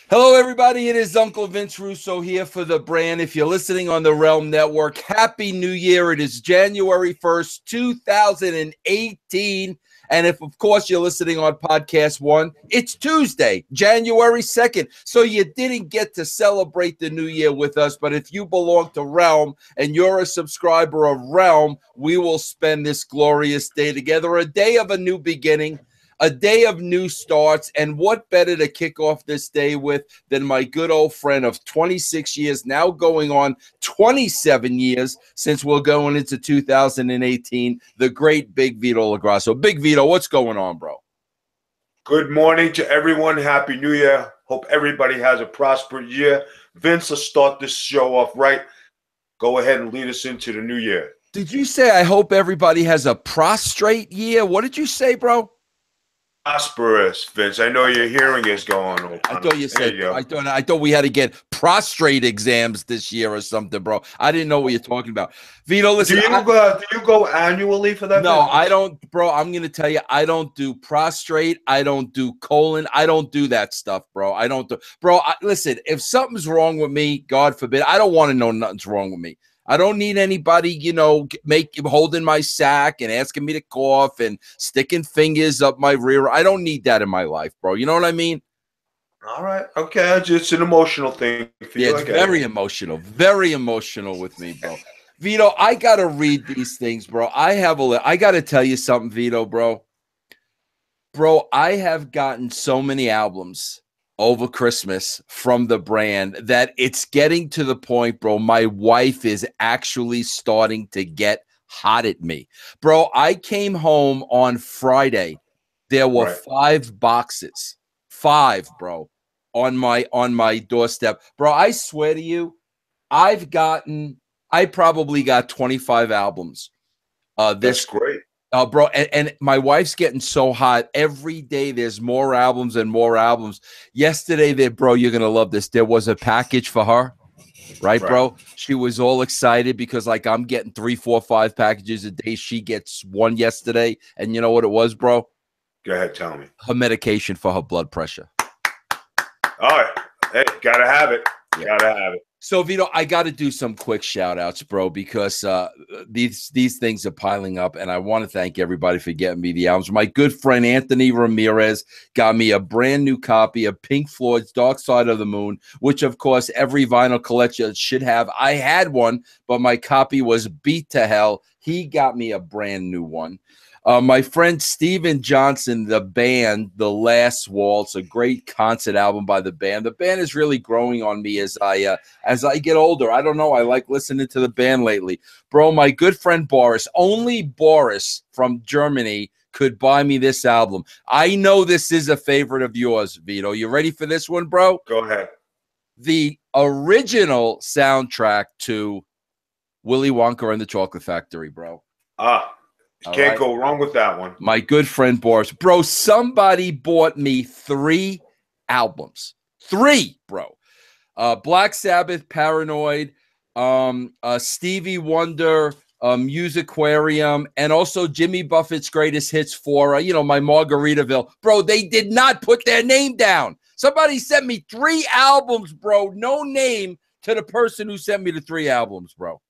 Hello, everybody. It is Uncle Vince Russo here for the brand. If you're listening on the Realm Network, Happy New Year. It is January 1st, 2018. And if, of course, you're listening on Podcast One, it's Tuesday, January 2nd. So you didn't get to celebrate the new year with us. But if you belong to Realm and you're a subscriber of Realm, we will spend this glorious day together, a day of a new beginning. A day of new starts, and what better to kick off this day with than my good old friend of 26 years, now going on 27 years since we're going into 2018, the great Big Vito LaGrasso. Big Vito, what's going on, bro? Good morning to everyone. Happy New Year. Hope everybody has a prosperous year. Vince, let's start this show off right. Go ahead and lead us into the new year. Did you say I hope everybody has a prostrate year? What did you say, bro? Prosperous, Vince. I know your hearing is going on. I thought you said I thought we had to get prostrate exams this year or something, bro. I didn't know what you're talking about. Vito, listen. Do you go annually for that? No, Vince? I don't, bro. I'm gonna tell you, I don't do prostrate. I don't do colon. I don't do that stuff, bro. I don't do, bro. Listen, if something's wrong with me, God forbid, I don't want to know nothing's wrong with me. I don't need anybody, holding my sack and asking me to cough and sticking fingers up my rear. I don't need that in my life, bro. You know what I mean? All right. Okay. It's an emotional thing for you. Yeah, it's very emotional with me, bro. Vito, I got to read these things, bro. I got to tell you something, Vito, bro. Bro, I have gotten so many albums over Christmas from the brand that it's getting to the point, bro, my wife is actually starting to get hot at me. Bro, I came home on Friday. There were 5 boxes. 5, bro, on my doorstep. Bro, I swear to you, I probably got 25 albums. That's great. Bro, and my wife's getting so hot. Every day there's more albums and more albums. Yesterday, bro, you're going to love this. There was a package for her, right, bro? She was all excited because, like, I'm getting 3, 4, 5 packages a day. She gets one yesterday. And you know what it was, bro? Go ahead, tell me. Her medication for her blood pressure. All right. Hey, got to have it. Got to have it. So, Vito, I got to do some quick shout-outs, bro, because these things are piling up, and I want to thank everybody for getting me the albums. My good friend Anthony Ramirez got me a brand-new copy of Pink Floyd's Dark Side of the Moon, which, of course, every vinyl collector should have. I had one, but my copy was beat to hell. He got me a brand-new one. My friend Steven Johnson, the band, The Last Waltz, a great concert album by the band. The band is really growing on me as I get older. I don't know. I like listening to the band lately. Bro, my good friend Boris, only Boris from Germany could buy me this album. I know this is a favorite of yours, Vito. You ready for this one, bro? Go ahead. The original soundtrack to Willy Wonka and the Chocolate Factory, bro. Can't go wrong with that one. My good friend Boris. Bro, somebody bought me 3 albums. 3, bro. Black Sabbath, Paranoid, Stevie Wonder, Musicarium, and also Jimmy Buffett's Greatest Hits for, my Margaritaville. Bro, they did not put their name down. Somebody sent me 3 albums, bro. No name to the person who sent me the 3 albums, bro.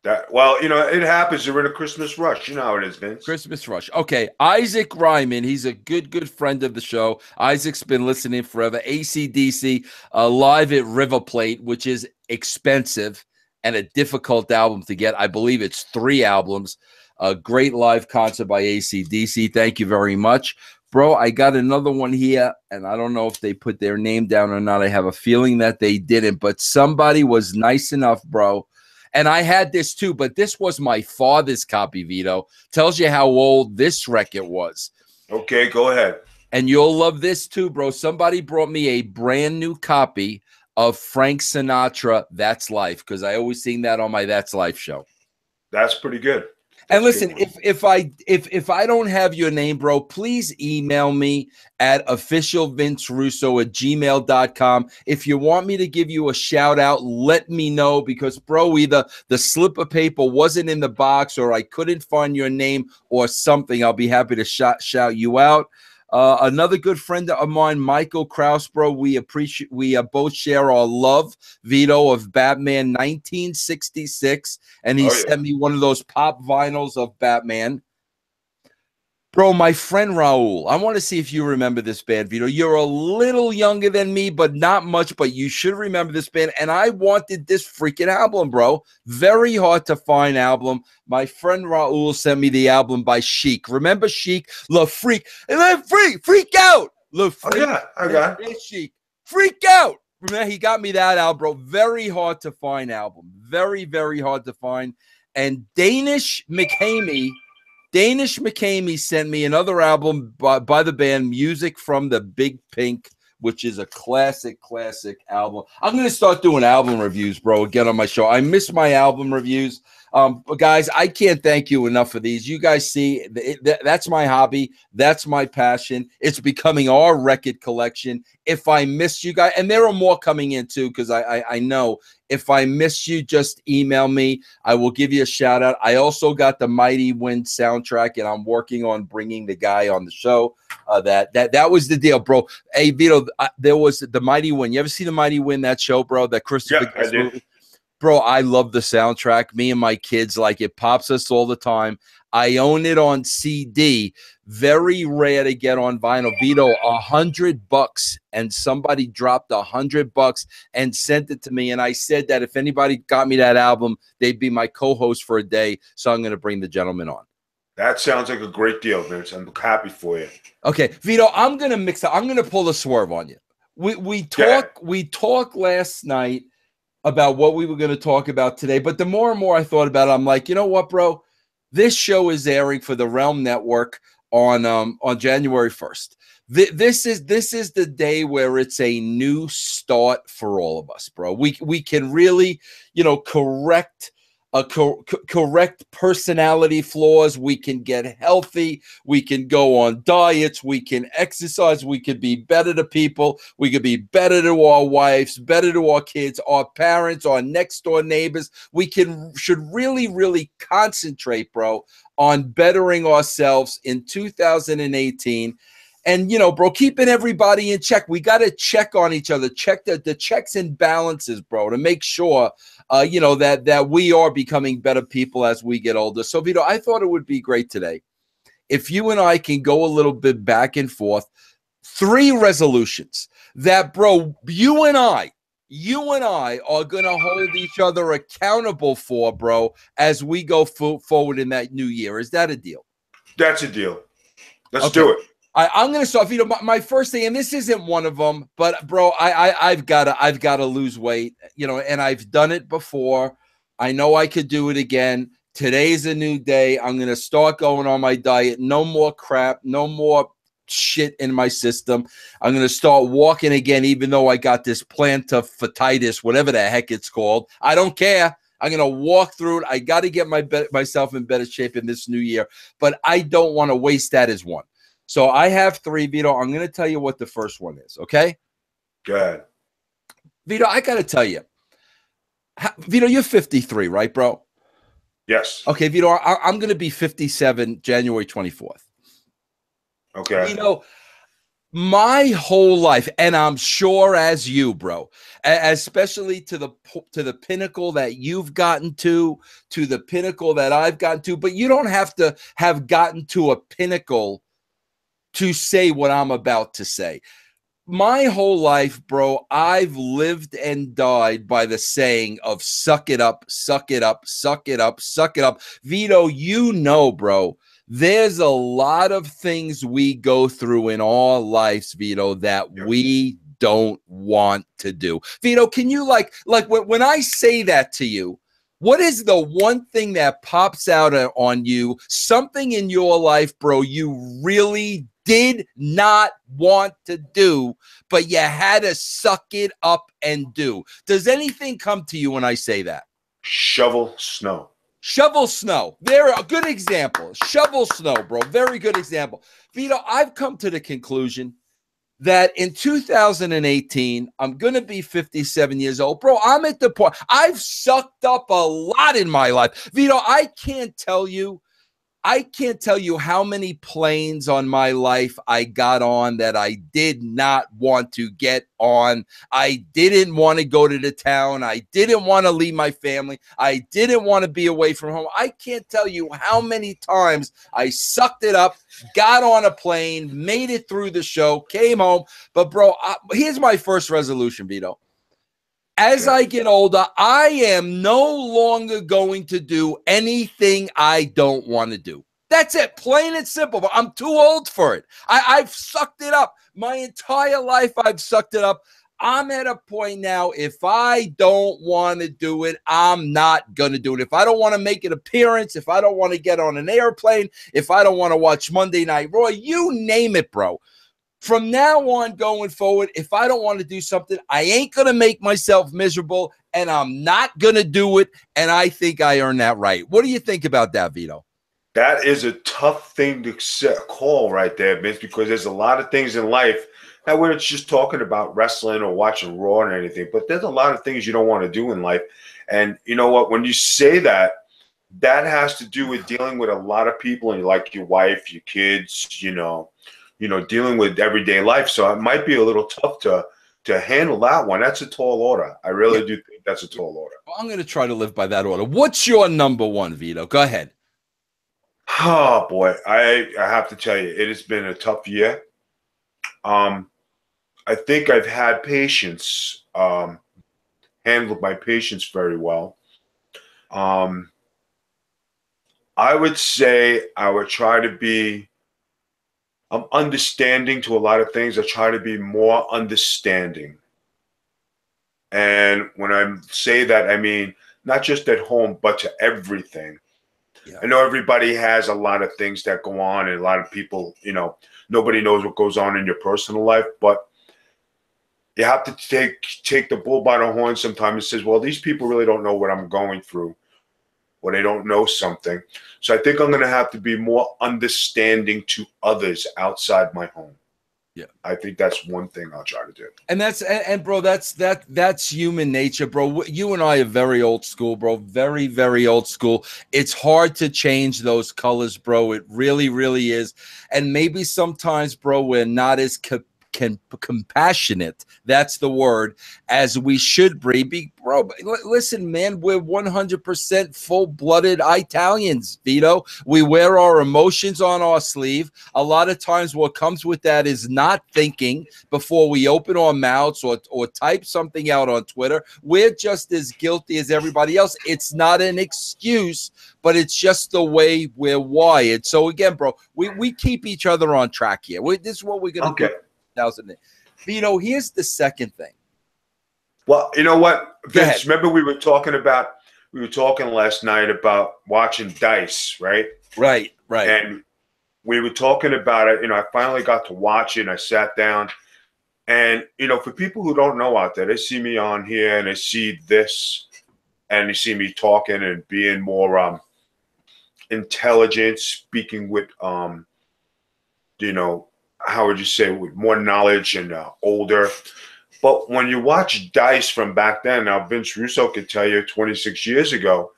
It happens. You're in a Christmas rush. You know how it is, Vince. Christmas rush. Okay, Isaac Ryman. He's a good friend of the show. Isaac's been listening forever. AC/DC live at River Plate, which is expensive and a difficult album to get. I believe it's 3 albums. A great live concert by AC/DC. Thank you very much. Bro, I got another one here, and I don't know if they put their name down or not. I have a feeling that they didn't, but somebody was nice enough, bro. And I had this too, but this was my father's copy, Vito. Tells you how old this record was. Okay, go ahead. And you'll love this too, bro. Somebody brought me a brand new copy of Frank Sinatra, That's Life, because I always sing that on my That's Life show. That's pretty good. And listen, if I don't have your name, bro, please email me at officialvincerusso@gmail.com. If you want me to give you a shout out, let me know, because, bro, either the slip of paper wasn't in the box or I couldn't find your name or something. I'll be happy to shout you out. Another good friend of mine, Michael Kraus, bro. We both share our love, Vito, of Batman 1966. And he sent me one of those pop vinyls of Batman. Bro, my friend Raul, I want to see if you remember this band, Vito. You're a little younger than me, but not much, but you should remember this band. And I wanted this freaking album, bro. Very hard to find album. My friend Raul sent me the album by Chic. Remember Chic? Le Freak. Freak out. Le Freak. I got it. Chic. Freak out. Remember, he got me that album, bro. Very hard to find album. Very, very hard to find. And Danish McCamey sent me another album by the band Music from the Big Pink, which is a classic album. I'm going to start doing album reviews, bro, again on my show. I miss my album reviews. But guys, I can't thank you enough for these. You guys see, that's my hobby. That's my passion. It's becoming our record collection. If I missed you guys, and there are more coming in too, because I know if I missed you, just email me. I will give you a shout out. I also got the Mighty Wind soundtrack, and I'm working on bringing the guy on the show. That was the deal, bro. Hey, Vito, there was the Mighty Wind. You ever see the Mighty Wind, that show, bro? That Christopher I did. movie? Bro, I love the soundtrack. Me and my kids, like, it pops us all the time. I own it on CD. Very rare to get on vinyl. Vito, $100, and somebody dropped $100 and sent it to me. And I said that if anybody got me that album, they'd be my co-host for a day. So I'm going to bring the gentleman on. That sounds like a great deal, Vince. I'm happy for you. Okay, Vito, I'm going to mix up. I'm going to pull a swerve on you. We talked last night about what we were going to talk about today. But the more and more I thought about it, I'm like, you know what, bro? This show is airing for the Realm Network on January 1st. This is the day where it's a new start for all of us, bro. We can really, correct personality flaws. We can get healthy. We can go on diets. We can exercise. We could be better to people. We could be better to our wives, better to our kids, our parents, our next door neighbors. We should really, really concentrate, bro, on bettering ourselves in 2018. And, bro, keeping everybody in check. We got to check on each other, check the checks and balances, bro, to make sure, that we are becoming better people as we get older. So, Vito, I thought it would be great today if you and I can go a little bit back and forth, 3 resolutions that, bro, you and I are going to hold each other accountable for, bro, as we go forward in that new year. Is that a deal? That's a deal. Let's do it. I'm going to start, Vito. My first thing, and this isn't one of them, but bro, I've got to lose weight, and I've done it before. I know I could do it again. Today's a new day. I'm going to start going on my diet. No more crap. No more shit in my system. I'm going to start walking again, even though I got this plantar whatever the heck it's called. I don't care. I'm going to walk through it. I got to get myself in better shape in this new year, but I don't want to waste that as one. So I have 3, Vito. I'm going to tell you what the first one is, okay? Go ahead. Vito, I got to tell you. Vito, you're 53, right, bro? Yes. Okay, Vito, I'm going to be 57 January 24th. Okay. Vito, my whole life, and I'm sure as you, bro, especially to the pinnacle that you've gotten to the pinnacle that I've gotten to, but you don't have to have gotten to a pinnacle to say what I'm about to say. My whole life, bro, I've lived and died by the saying of suck it up, suck it up, suck it up, suck it up. Vito, bro, there's a lot of things we go through in our lives, Vito, that we don't want to do. Vito, can you like when I say that to you, what is the one thing that pops out on you, something in your life, bro, you really did not want to do, but you had to suck it up and do? Does anything come to you when I say that? Shovel snow. Shovel snow. There, a good example. Shovel snow, bro. Very good example. Vito, I've come to the conclusion that in 2018, I'm going to be 57 years old. Bro, I'm at the point. I've sucked up a lot in my life. Vito, I can't tell you I can't tell you how many planes on my life I got on that I did not want to get on. I didn't want to go to the town. I didn't want to leave my family. I didn't want to be away from home. I can't tell you how many times I sucked it up, got on a plane, made it through the show, came home. But, bro, here's my first resolution, Vito. As I get older, I am no longer going to do anything I don't want to do. That's it, plain and simple. But I'm too old for it. I've sucked it up. My entire life, I've sucked it up. I'm at a point now, if I don't want to do it, I'm not going to do it. If I don't want to make an appearance, if I don't want to get on an airplane, if I don't want to watch Monday Night Raw, you name it, bro. From now on going forward, if I don't want to do something, I ain't going to make myself miserable, and I'm not going to do it, and I think I earned that right. What do you think about that, Vito? That is a tough thing to call right there, Vince, because there's a lot of things in life. Now, we're just talking about wrestling or watching Raw or anything, but there's a lot of things you don't want to do in life. And you know what? When you say that, that has to do with dealing with a lot of people, and like your wife, your kids, dealing with everyday life. So it might be a little tough to handle that one. That's a tall order. I really do think that's a tall order. Well, I'm going to try to live by that order. What's your number one, Vito? Go ahead. Oh, boy. I have to tell you, it has been a tough year. I think I've had patience, handled my patience very well. I would say I would try to be I'm understanding to a lot of things. I try to be more understanding. And when I say that, I mean not just at home, but to everything. Yeah. I know everybody has a lot of things that go on, and a lot of people, nobody knows what goes on in your personal life, but you have to take the bull by the horn sometimes and says, well, these people really don't know what I'm going through, or they don't know something. So I think I'm going to have to be more understanding to others outside my home. Yeah, I think that's one thing I'll try to do. And bro, that's human nature, bro. You and I are very old school, bro. Very, very old school. It's hard to change those colors, bro. It really, really is. And maybe sometimes, bro, we're not as compassionate, that's the word, as we should be. Bro, listen, man, we're 100% full-blooded Italians, Vito. We wear our emotions on our sleeve. A lot of times what comes with that is not thinking before we open our mouths or type something out on Twitter. We're just as guilty as everybody else. It's not an excuse, but it's just the way we're wired. So again, bro, we keep each other on track here. This is what we're going to do. Vito, here's the second thing. Well, you know what, Vince, remember we were talking last night about watching Dice, right? Right. And we were talking about it. I finally got to watch it, and I sat down. And, for people who don't know out there, they see me on here and they see this, and they see me talking and being more intelligent, speaking with, how would you say, with more knowledge and older. But when you watch Dice from back then, now Vince Russo could tell you 26 years ago,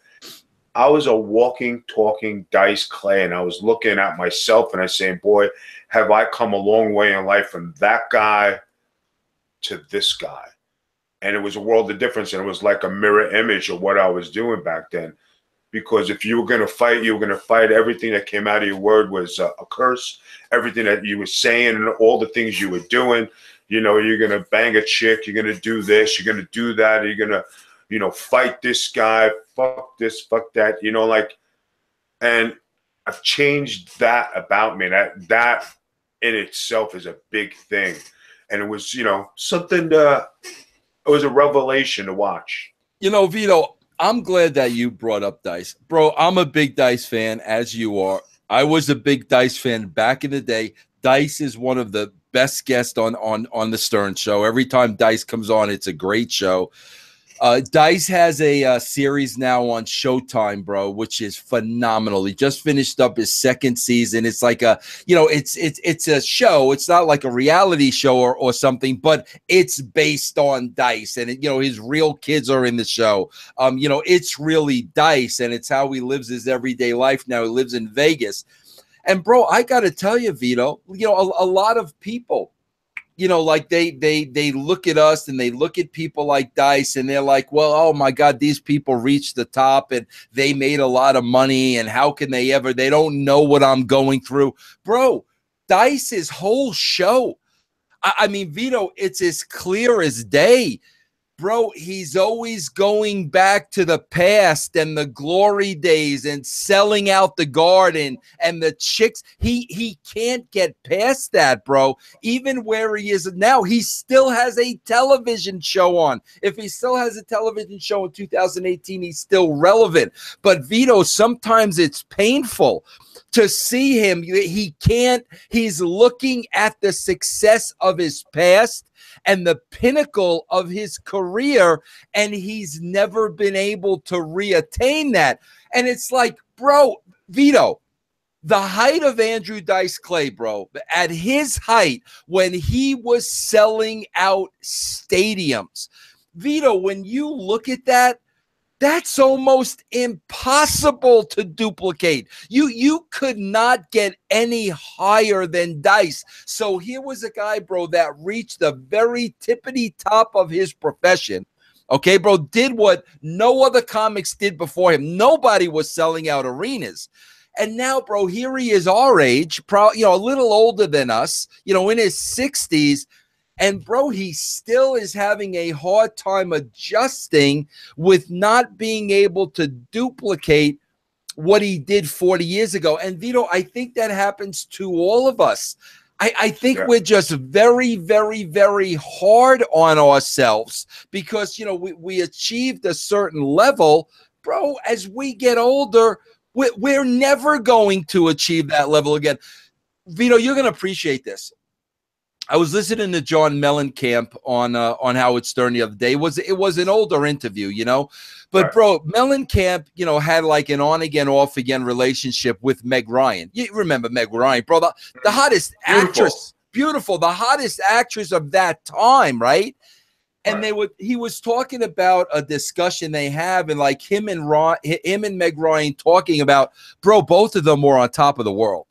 I was a walking, talking Dice Clay, and I was looking at myself and I was saying, boy, have I come a long way in life from that guy to this guy. And it was a world of difference, and it was like a mirror image of what I was doing back then. Because if you were going to fight, you were going to fight. Everything that came out of your word was a curse. Everything that you were saying and all the things you were doing, you're going to bang a chick. You're going to do this. You're going to do that. You're going to, fight this guy. Fuck this, fuck that. And I've changed that about me. That in itself is a big thing. And it was, something it was a revelation to watch. Vito, I'm glad that you brought up Dice. Bro, I'm a big Dice fan, as you are. I was a big Dice fan back in the day. Dice is one of the best guests on the Stern Show. Every time Dice comes on, it's a great show. Dice has a series now on Showtime, bro, which is phenomenal. He just finished up his second season. It's like it's a show. It's not like a reality show or something, but it's based on Dice, and his real kids are in the show. It's really Dice, and it's how he lives his everyday life now. He lives in Vegas, and bro, I got to tell you, Vito, a lot of people, like they look at us and they look at people like Dice and they're like, well, oh my God, these people reached the top and they made a lot of money, and how can they ever? They don't know what I'm going through. Bro, Dice's whole show, I mean, Vito, it's as clear as day. Bro, he's always going back to the past and the glory days and selling out the garden and the chicks. He can't get past that, bro. Even where he is now, he still has a television show on. If he still has a television show in 2018, he's still relevant. But Vito, sometimes it's painful to see him. He's looking at the success of his past and the pinnacle of his career, and he's never been able to reattain that. And it's like, bro, Vito, the height of Andrew Dice Clay, bro, at his height when he was selling out stadiums, Vito, when you look at that, that's almost impossible to duplicate. You could not get any higher than Dice. So here was a guy, bro, that reached the very tippity top of his profession. Okay, bro, did what no other comics did before him. Nobody was selling out arenas. And now, bro, here he is our age, probably, a little older than us, in his 60s. And, bro, he still is having a hard time adjusting with not being able to duplicate what he did 40 years ago. And, Vito, I think that happens to all of us. I think we're just very, very, very hard on ourselves because, we achieved a certain level. Bro, as we get older, we're never going to achieve that level again. Vito, you're going to appreciate this. I was listening to John Mellencamp on Howard Stern the other day. It was an older interview, but right. Bro, Mellencamp, had like an on again, off again relationship with Meg Ryan. You remember Meg Ryan, bro, the hottest actress, beautiful, the hottest actress of that time, right? And he was talking about a discussion they have, and like him and Meg Ryan talking about, bro, both of them were on top of the world.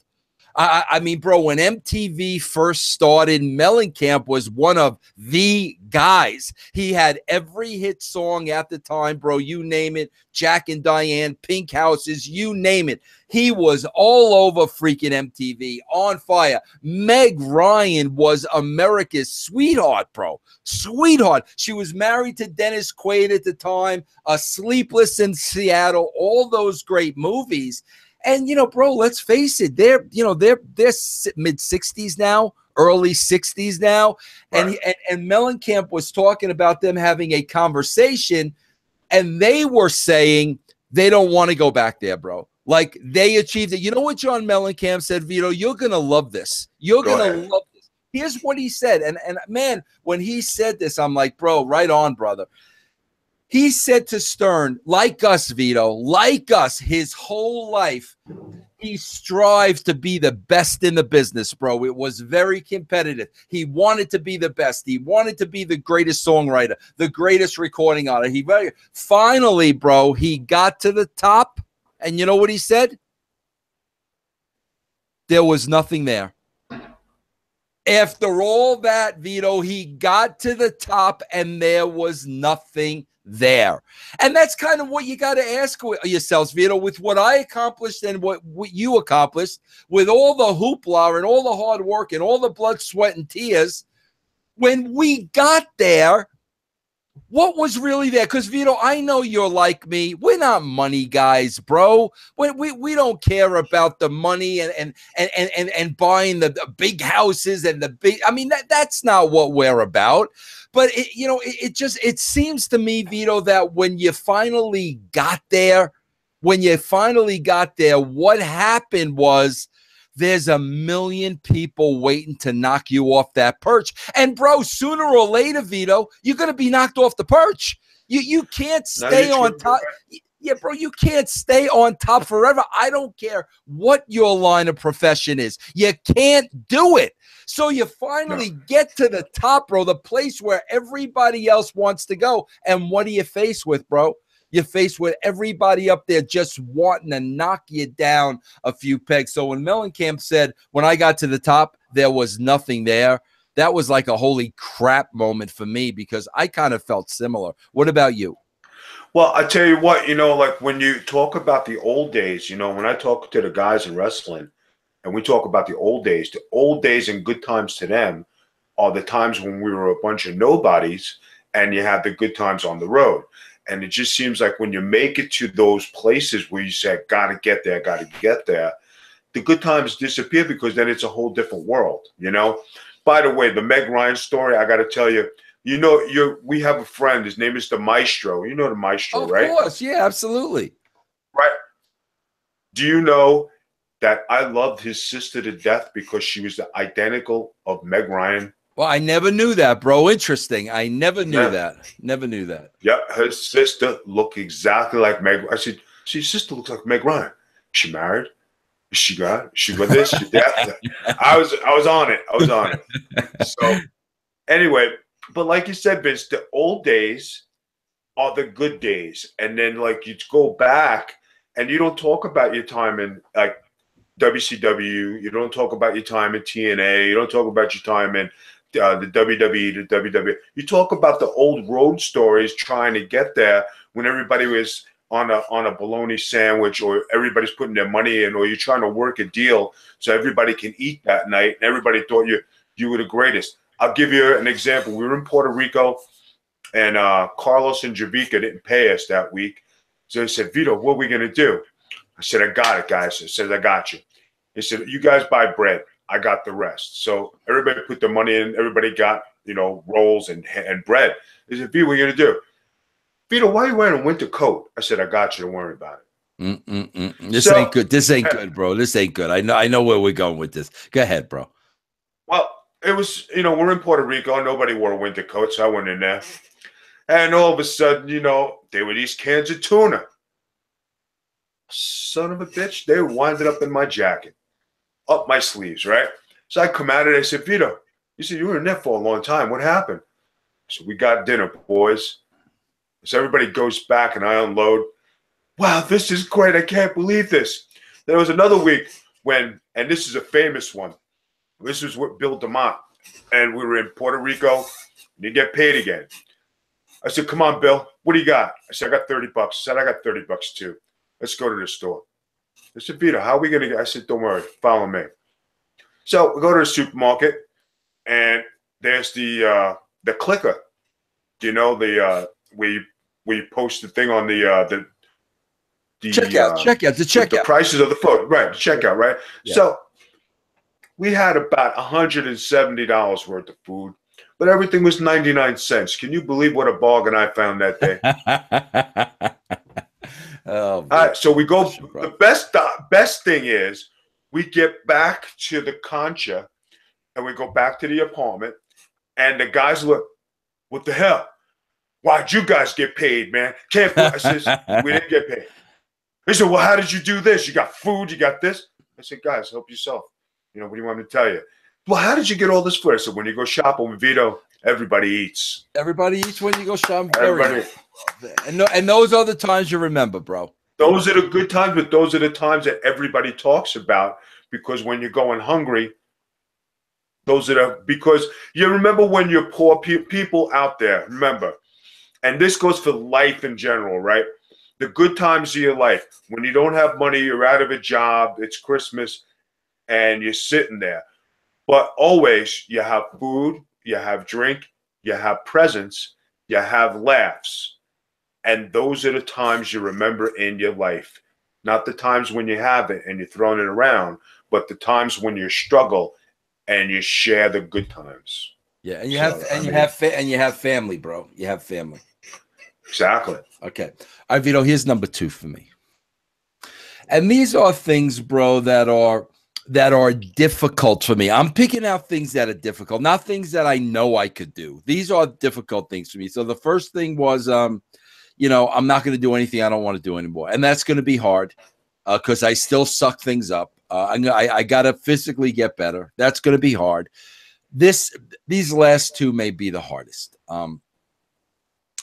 I mean, bro, when MTV first started, Mellencamp was one of the guys. He had every hit song at the time, bro. You name it. Jack and Diane, Pink Houses, you name it. He was all over freaking MTV, on fire. Meg Ryan was America's sweetheart, bro. Sweetheart. She was married to Dennis Quaid at the time, Sleepless in Seattle, all those great movies. And, bro, let's face it, they're mid-60s now, early 60s now. Right. And Mellencamp was talking about them having a conversation, and they were saying they don't want to go back there, bro. Like, they achieved it. You know what John Mellencamp said, Vito? You're going to love this. You're going to love this. Here's what he said. And man, when he said this, I'm like, bro, right on, brother. He said to Stern, like us, Vito, like us, his whole life, he strived to be the best in the business, bro. It was very competitive. He wanted to be the best. He wanted to be the greatest songwriter, the greatest recording artist. Finally, bro, he got to the top, and you know what he said? There was nothing there. After all that, Vito, he got to the top, and there was nothing there. And that's kind of what you got to ask yourselves, Vito, with what I accomplished and what you accomplished, with all the hoopla and all the hard work and all the blood, sweat, and tears. When we got there, what was really there? Because, Vito, I know you're like me. We're not money guys, bro. We don't care about the money and buying the big houses and the big. I mean, that's not what we're about. But it seems to me, Vito, that when you finally got there, what happened was there's a million people waiting to knock you off that perch. And, bro, sooner or later, Vito, you're going to be knocked off the perch. You can't No, stay you're on true. top. Yeah, bro, you can't stay on top forever. I don't care what your line of profession is. You can't do it. So you finally get to the top, bro, the place where everybody else wants to go. And what are you faced with, bro? You're faced with everybody up there just wanting to knock you down a few pegs. So when Mellencamp said, when I got to the top, there was nothing there, that was like a holy crap moment for me, because I kind of felt similar. What about you? Well, I tell you what, like when you talk about the old days, when I talk to the guys in wrestling and we talk about the old days and good times to them are the times when we were a bunch of nobodies and you had the good times on the road. And it just seems like when you make it to those places where you say, gotta get there, the good times disappear, because then it's a whole different world, By the way, the Meg Ryan story, I got to tell you, we have a friend. His name is the Maestro. You know the Maestro, right? Of course, yeah, absolutely. Right. Do you know that I loved his sister to death because she was the identical of Meg Ryan? Well, I never knew that, bro. Interesting. I never knew that. Never knew that. Yeah, her sister looked exactly like Meg. I said, "See, your sister looks like Meg Ryan. Is she married? She got this, she that." I was on it. I was on it. So anyway, but like you said, Vince, the old days are the good days. And then like you go back and you don't talk about your time in like WCW, you don't talk about your time in TNA, you don't talk about your time in the WWE, the WWE. You talk about the old road stories trying to get there when everybody was on a bologna sandwich, or everybody's putting their money in, or you're trying to work a deal so everybody can eat that night, and everybody thought you were the greatest. I'll give you an example. We were in Puerto Rico, and Carlos and Javica didn't pay us that week. So he said, "Vito, what are we going to do?" I said, "I got it, guys." I said, "I got you." He said, "You guys buy bread. I got the rest." So everybody put their money in. Everybody got, rolls and bread. He said, "Vito, what are you going to do?" "Vito, why are you wearing a winter coat?" I said, "I got you. Don't worry about it." This ain't good. This ain't good, bro. This ain't good. I know where we're going with this. Go ahead, bro. Well, it was, we're in Puerto Rico. Nobody wore a winter coat, so I went in there. And all of a sudden, there were these cans of tuna. Son of a bitch, they winded up in my jacket, up my sleeves, right? So I come out of there, I said, "Vito, you said you were in there for a long time. What happened?" So "We got dinner, boys." So everybody goes back and I unload. "Wow, this is great. I can't believe this." There was another week when, and this is a famous one. This was with Bill DeMott. And we were in Puerto Rico. And you get paid again. I said, "Come on, Bill. What do you got?" I said, "I got $30. I said, "I got $30 too. Let's go to the store." I said, "Vito, how are we going to get?" I said, "Don't worry. Follow me." So we go to the supermarket, and there's the clicker. Do you know the where you post the thing on the checkout, the prices of the food, right? The checkout, right? Yeah. So we had about $170 worth of food, but everything was 99 cents. Can you believe what a bargain I found that day? Oh, all right, so we go. The best thing is we get back to the concha and we go back to the apartment, and the guys look, "What the hell? Why'd you guys get paid, man? Can't." I says, "We didn't get paid." He said, "Well, how did you do this? You got food, you got this." I said, "Guys, help yourself. What do you want me to tell you?" "Well, how did you get all this food?" I said, "When you go shopping with Vito, everybody eats." Everybody eats when you go shopping. Everybody. And those are the times you remember, bro. Those are the good times, but those are the times that everybody talks about, because when you're going hungry, because you remember when you're poor, people out there, remember, and this goes for life in general, right? The good times of your life, when you don't have money, you're out of a job, it's Christmas, and you're sitting there. But always you have food, you have drink, you have presents, you have laughs. And those are the times you remember in your life. Not the times when you have it and you're throwing it around, but the times when you struggle and you share the good times. Yeah, and you have family, bro. You have family. Exactly. Okay. All right, Vito, here's number 2 for me. And these are things, bro, that are difficult for me. I'm picking out things that are difficult, not things that I know I could do. These are difficult things for me. So the first thing was you know, I'm not going to do anything I don't want to do anymore. And that's going to be hard because I still suck things up. I got to physically get better. That's going to be hard. These last two may be the hardest. I'm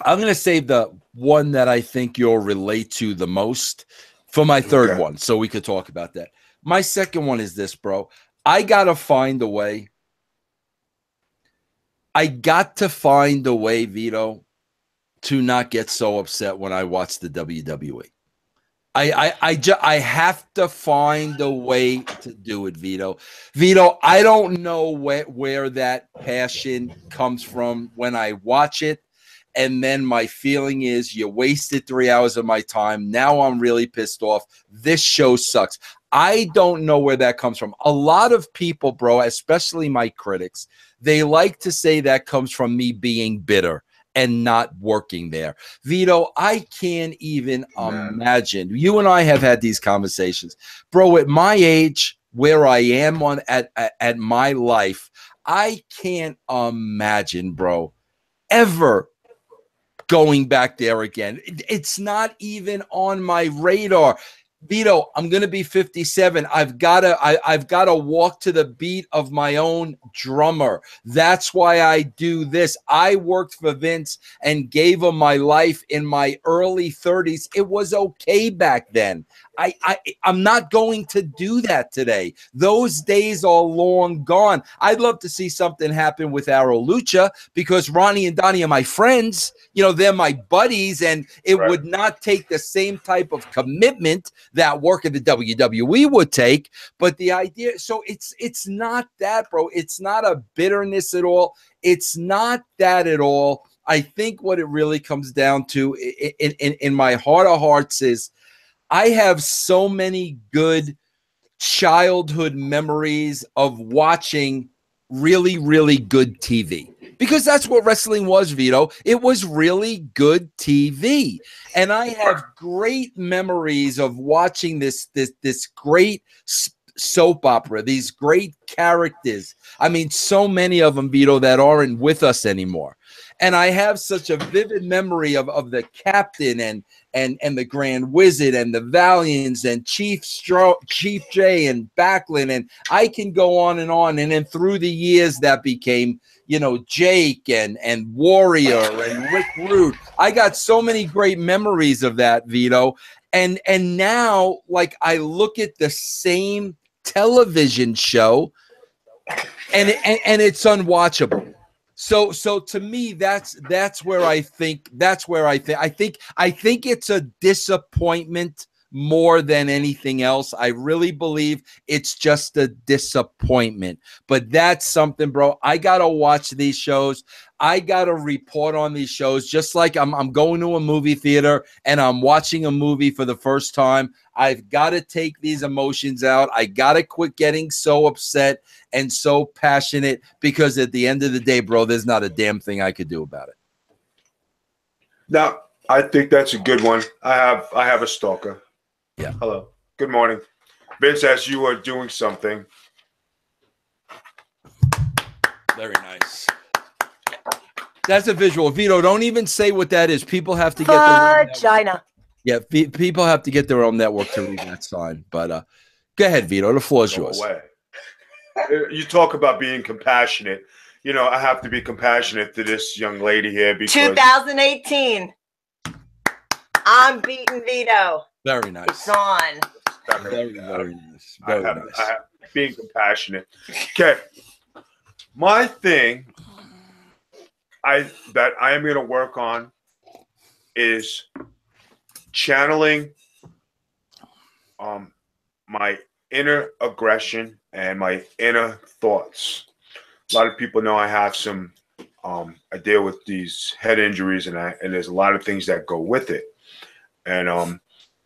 going to save the one that I think you'll relate to the most for my third one, so we could talk about that. My second one is this, bro. I got to find a way. I got to find a way, Vito, to not get so upset when I watch the WWE. I have to find a way to do it, Vito. Vito, I don't know where that passion comes from when I watch it. And then my feeling is you wasted 3 hours of my time. Now I'm really pissed off. This show sucks. I don't know where that comes from. A lot of people, bro, especially my critics, they like to say that comes from me being bitter and not working there. Vito, I can't even imagine. You and I have had these conversations. Bro, at my age, where I am at my life, I can't imagine, bro, ever going back there again. It's not even on my radar. Vito, I'm going to be 57. I've got to walk to the beat of my own drummer. That's why I do this. I worked for Vince and gave him my life in my early 30s. It was okay back then. I'm not going to do that today. Those days are long gone. I'd love to see something happen with Arrow Lucha because Ronnie and Donnie are my friends. You know, they're my buddies, and it would not take the same type of commitment that work at the WWE would take. But the idea, so it's not that, bro. It's not a bitterness at all. It's not that at all. I think what it really comes down to in my heart of hearts is I have so many good childhood memories of watching really, really good TV. Because that's what wrestling was, Vito. It was really good TV. And I have great memories of watching this great soap opera, these great characters. I mean, so many of them, Vito, that aren't with us anymore. And I have such a vivid memory of the captain and the Grand Wizard and the Valiants and Chief J and Backlund. And I can go on. And then through the years that became, you know, Jake and Warrior and Rick Rude. I got so many great memories of that, Vito. And now, like, I look at the same television show and it's unwatchable. So to me, that's where I think I think it's a disappointment more than anything else. I really believe it's just a disappointment. But that's something, bro. I gotta watch these shows. I gotta report on these shows. Just like I'm going to a movie theater and I'm watching a movie for the first time. I've got to take these emotions out. I got to quit getting so upset and so passionate because at the end of the day, bro, there's not a damn thing I could do about it. Now, I think that's a good one. I have a stalker. Yeah. Hello. Good morning. Vince, as you are doing something. Very nice. That's a visual. Vito, don't even say what that is. People have to get the vagina. Yeah, people have to get their own network to read that sign. But go ahead, Vito. The floor is yours. You talk about being compassionate. You know, I have to be compassionate to this young lady here because 2018. I'm beating Vito. Very nice. It's on. Very nice. Very nice. I have being compassionate. Okay. My thing that I am going to work on is channeling my inner aggression and my inner thoughts. A lot of people know I have some I deal with these head injuries and there's a lot of things that go with it. And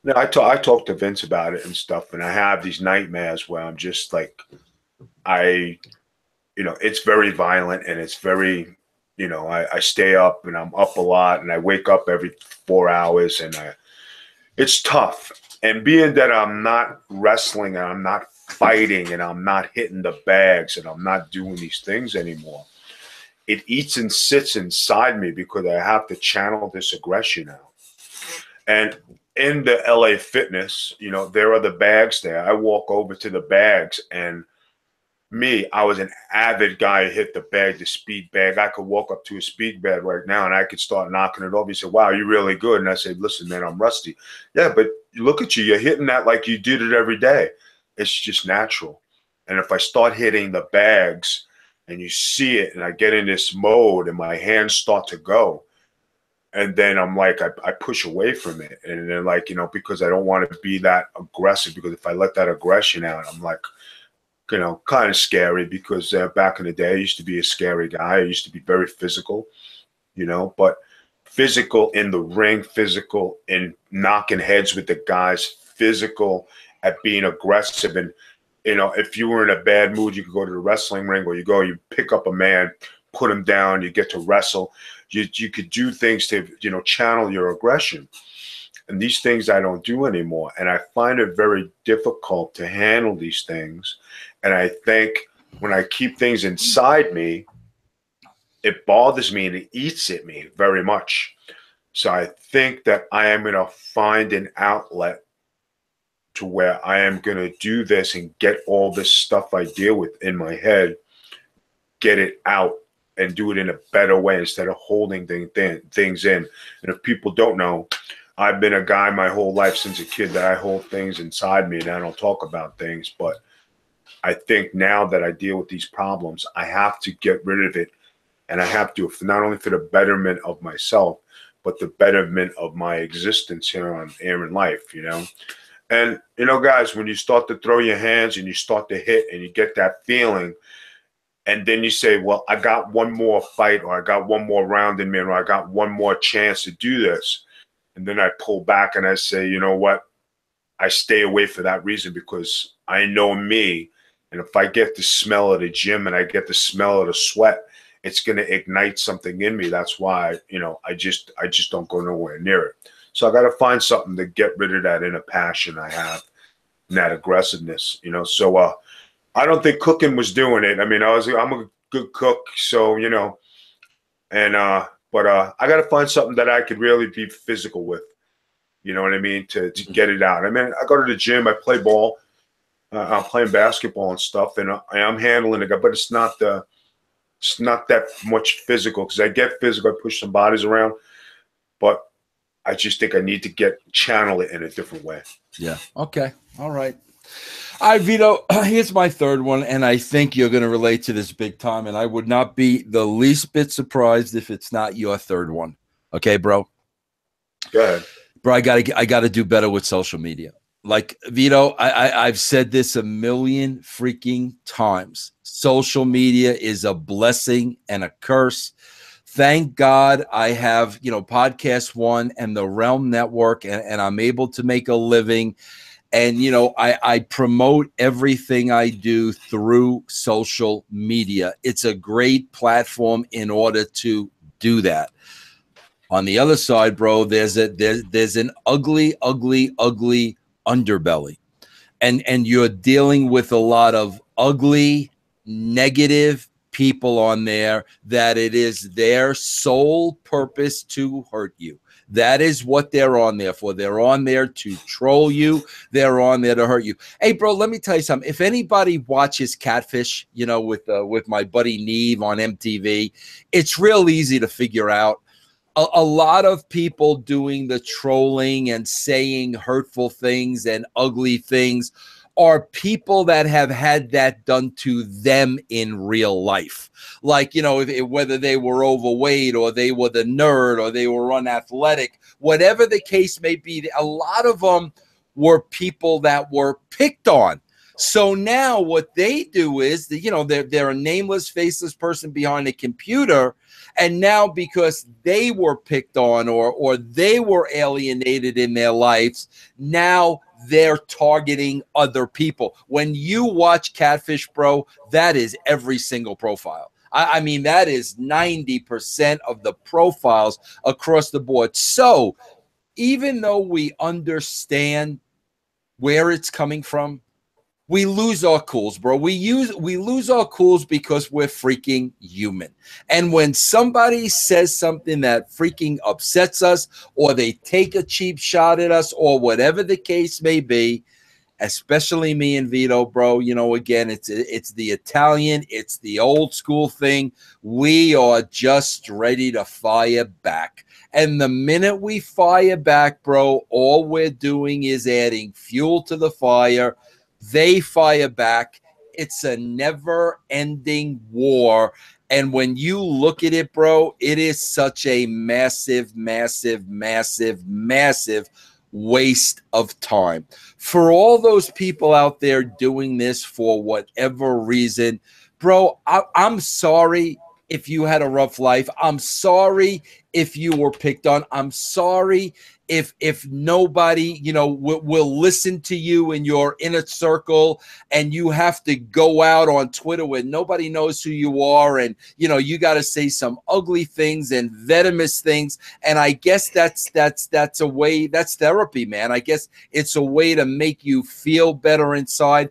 you know, I talk to Vince about it and stuff, and I have these nightmares where I'm just like, you know, it's very violent and it's very, you know, I stay up and I'm up a lot and I wake up every 4 hours and it's tough. And being that I'm not wrestling and I'm not fighting and I'm not hitting the bags and I'm not doing these things anymore, it eats and sits inside me because I have to channel this aggression out. And in the LA Fitness, you know, there are the bags there. I walk over to the bags, and I was an avid guy who hit the bag, the speed bag. I could walk up to a speed bag right now and I could start knocking it over. He said, "Wow, you're really good." And I said, "Listen, man, I'm rusty." "Yeah, but look at you. You're hitting that like you did it every day." It's just natural. And if I start hitting the bags and you see it and I get in this mode and my hands start to go, and then I'm like, I push away from it. And then, like, you know, because I don't want to be that aggressive, because if I let that aggression out, I'm like, you know, kind of scary, because back in the day, I used to be a scary guy. I used to be very physical, you know, but physical in the ring, physical in knocking heads with the guys, physical at being aggressive. And, you know, if you were in a bad mood, you could go to the wrestling ring, or you pick up a man, put him down, you get to wrestle. You could do things to, you know, channel your aggression. And these things I don't do anymore. And I find it very difficult to handle these things. And I think when I keep things inside me, it bothers me and it eats at me very much. So I think that I am going to find an outlet to where I am going to do this and get all this stuff I deal with in my head, get it out and do it in a better way instead of holding things in. And if people don't know, I've been a guy my whole life since a kid that I hold things inside me and I don't talk about things. But I think now that I deal with these problems, I have to get rid of it. And I have to, not only for the betterment of myself, but the betterment of my existence here in life, you know. And, you know, guys, when you start to throw your hands and you start to hit and you get that feeling, and then you say, well, I got one more fight, or I got one more round in me, or I got one more chance to do this. And then I pull back and I say, you know what? I stay away for that reason, because I know me. And if I get the smell of the gym and I get the smell of the sweat, it's going to ignite something in me. That's why, you know, I just don't go nowhere near it. So I got to find something to get rid of that inner passion I have and that aggressiveness, you know. So I don't think cooking was doing it. I mean, I'm a good cook, so, you know, and but I got to find something that I could really be physical with. You know what I mean? To get it out. I mean, I go to the gym, I play ball, I'm playing basketball and stuff, and I'm handling it, but it's not that much physical, because I get physical, I push some bodies around, but I just think I need to channel it in a different way. Yeah. Okay. All right. All right, Vito, here's my third one, and I think you're going to relate to this big time, and I would not be the least bit surprised if it's not your third one. Okay, bro? Go ahead. Bro, I gotta do better with social media. Like, Vito, I've said this a million freaking times. Social media is a blessing and a curse. Thank God I have, you know, Podcast One and the Realm Network, and I'm able to make a living. And, you know, I promote everything I do through social media. It's a great platform in order to do that. On the other side, bro, there's an ugly, ugly, ugly underbelly. And you're dealing with a lot of ugly, negative people on there that it is their sole purpose to hurt you. That is what they're on there for. They're on there to troll you. They're on there to hurt you. Hey, bro, let me tell you something. If anybody watches Catfish, you know, with my buddy Neve on MTV, it's real easy to figure out. A lot of people doing the trolling and saying hurtful things and ugly things are people that have had that done to them in real life. Like, you know, whether they were overweight or they were the nerd or they were unathletic, whatever the case may be, a lot of them were people that were picked on. So now what they do is, you know, they're a nameless, faceless person behind a computer. And now because they were picked on or they were alienated in their lives, now they're targeting other people. When you watch Catfish, bro, that is every single profile. I mean, that is 90% of the profiles across the board. So even though we understand where it's coming from, we lose our cools, bro. We lose our cools because we're freaking human. And when somebody says something that freaking upsets us, or they take a cheap shot at us, or whatever the case may be, especially me and Vito, bro, you know, again, it's the Italian, it's the old school thing. We are just ready to fire back. And the minute we fire back, bro, all we're doing is adding fuel to the fire. They fire back. It's a never-ending war. And when you look at it, bro, it is such a massive, massive, massive, massive waste of time. For all those people out there doing this for whatever reason, bro, I'm sorry if you had a rough life. I'm sorry if you were picked on. I'm sorry if nobody, you know, will listen to you in your inner circle, and you have to go out on Twitter where nobody knows who you are, and you know you got to say some ugly things and venomous things. And I guess that's a way, that's therapy, man. I guess it's a way to make you feel better inside.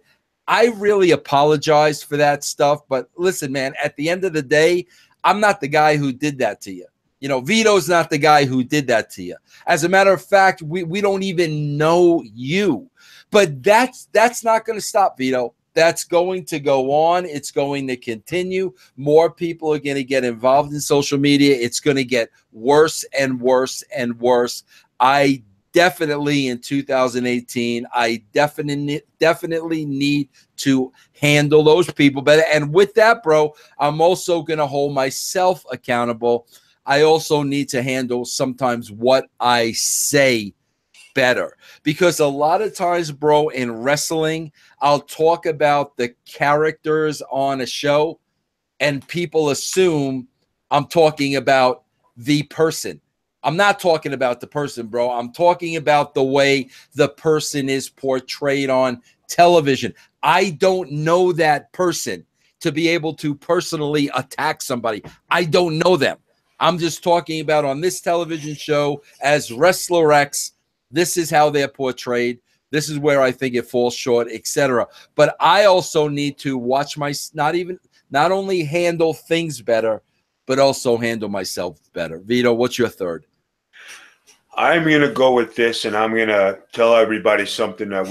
I really apologize for that stuff, but listen, man, at the end of the day, I'm not the guy who did that to you. You know, Vito's not the guy who did that to you. As a matter of fact, we don't even know you. But that's not going to stop, Vito. That's going to go on. It's going to continue. More people are going to get involved in social media. It's going to get worse and worse and worse. I definitely, in 2018, I definitely need to handle those people better. And with that, bro, I'm also going to hold myself accountable. I also need to handle sometimes what I say better, because a lot of times, bro, in wrestling, I'll talk about the characters on a show and people assume I'm talking about the person. I'm not talking about the person, bro. I'm talking about the way the person is portrayed on television. I don't know that person to be able to personally attack somebody. I don't know them. I'm just talking about on this television show as Wrestler X, this is how they're portrayed. This is where I think it falls short, etc. But I also need to watch not only handle things better, but also handle myself better. Vito, what's your third? I'm going to go with this, and I'm going to tell everybody something that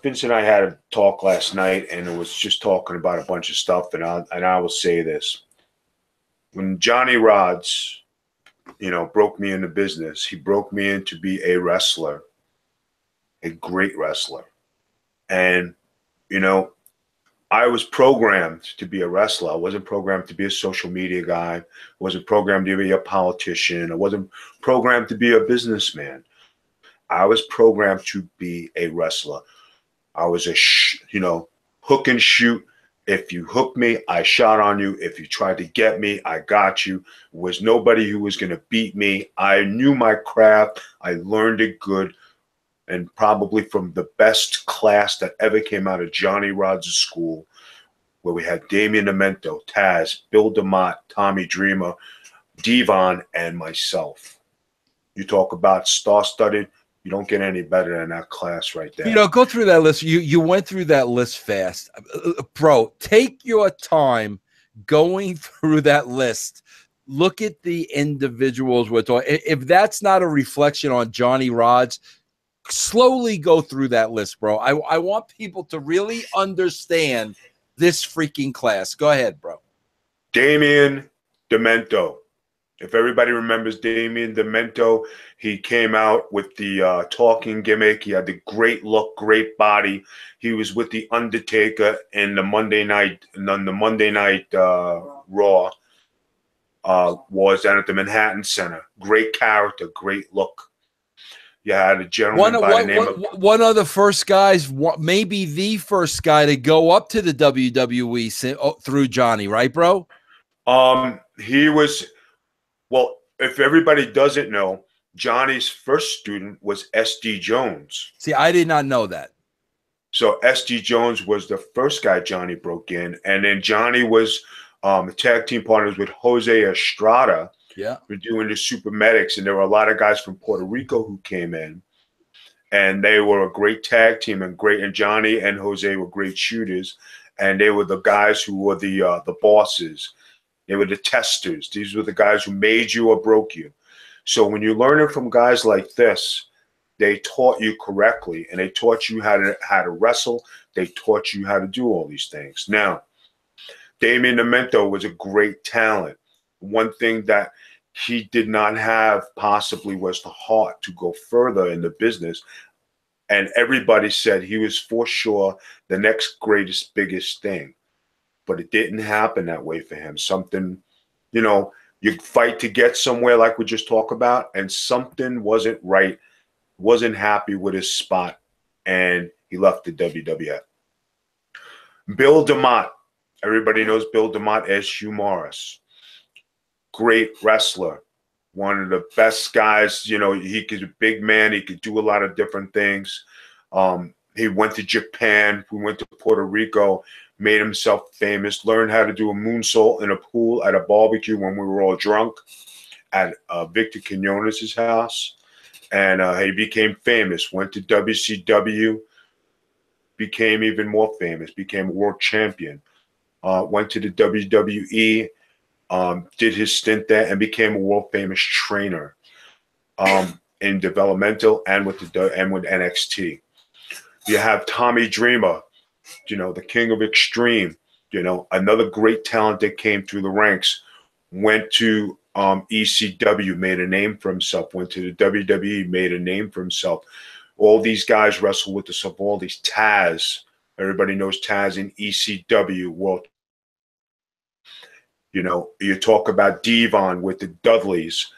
Vince and I had a talk last night, and it was just talking about a bunch of stuff, and I will say this. When Johnny Rods, broke me into business, he broke me in to be a wrestler, a great wrestler. And, I was programmed to be a wrestler. I wasn't programmed to be a social media guy. I wasn't programmed to be a politician. I wasn't programmed to be a businessman. I was programmed to be a wrestler. I was hook and shoot. If you hooked me, I shot on you. If you tried to get me, I got you. There was nobody who was going to beat me. I knew my craft. I learned it good. And probably from the best class that ever came out of Johnny Rods' school, where we had Damian Demento, Taz, Bill DeMott, Tommy Dreamer, Devon, and myself. You talk about star-studded, you don't get any better than that class right there. Go through that list. You went through that list fast. Bro, take your time going through that list. Look at the individuals we're talking. If that's not a reflection on Johnny Rods, slowly go through that list, bro. I want people to really understand this freaking class. Go ahead, bro. Damian Demento. If everybody remembers Damian Demento, he came out with the talking gimmick. He had the great look, great body. He was with the Undertaker in the Monday night Raw was down at the Manhattan Center. Great character, great look. You had a gentleman by the name of one of the first guys, maybe the first guy to go up to the WWE through Johnny, right, bro? He was. Well, if everybody doesn't know, Johnny's first student was S.D. Jones. See, I did not know that. So S.D. Jones was the first guy Johnny broke in, and then Johnny was tag team partners with Jose Estrada. Yeah, we're doing the Super Medics, and there were a lot of guys from Puerto Rico who came in, and they were a great tag team and Johnny and Jose were great shooters, and they were the guys who were the bosses. They were the testers. These were the guys who made you or broke you. So when you're learning from guys like this, they taught you correctly, and they taught you how to wrestle. They taught you how to do all these things. Now, Damien Demento was a great talent. One thing that he did not have possibly was the heart to go further in the business. And everybody said he was for sure the next greatest, biggest thing. But it didn't happen that way for him. Something, you fight to get somewhere like we just talked about, and something wasn't right, wasn't happy with his spot, and he left the WWF. Bill DeMott. Everybody knows Bill DeMott as Hugh Morris. Great wrestler. One of the best guys. He could be a big man. He could do a lot of different things. He went to Japan. We went to Puerto Rico. Made himself famous. Learned how to do a moonsault in a pool at a barbecue when we were all drunk at Victor Quinones' house. And he became famous. Went to WCW. Became even more famous. Became a world champion. Went to the WWE. Did his stint there and became a world famous trainer in developmental and with NXT. You have Tommy Dreamer, the king of extreme, another great talent that came through the ranks. Went to ECW, made a name for himself. Went to the WWE, made a name for himself. All these guys wrestle with the Savaldi's. Taz, everybody knows Taz in ECW world. You talk about Devon with the Dudleys,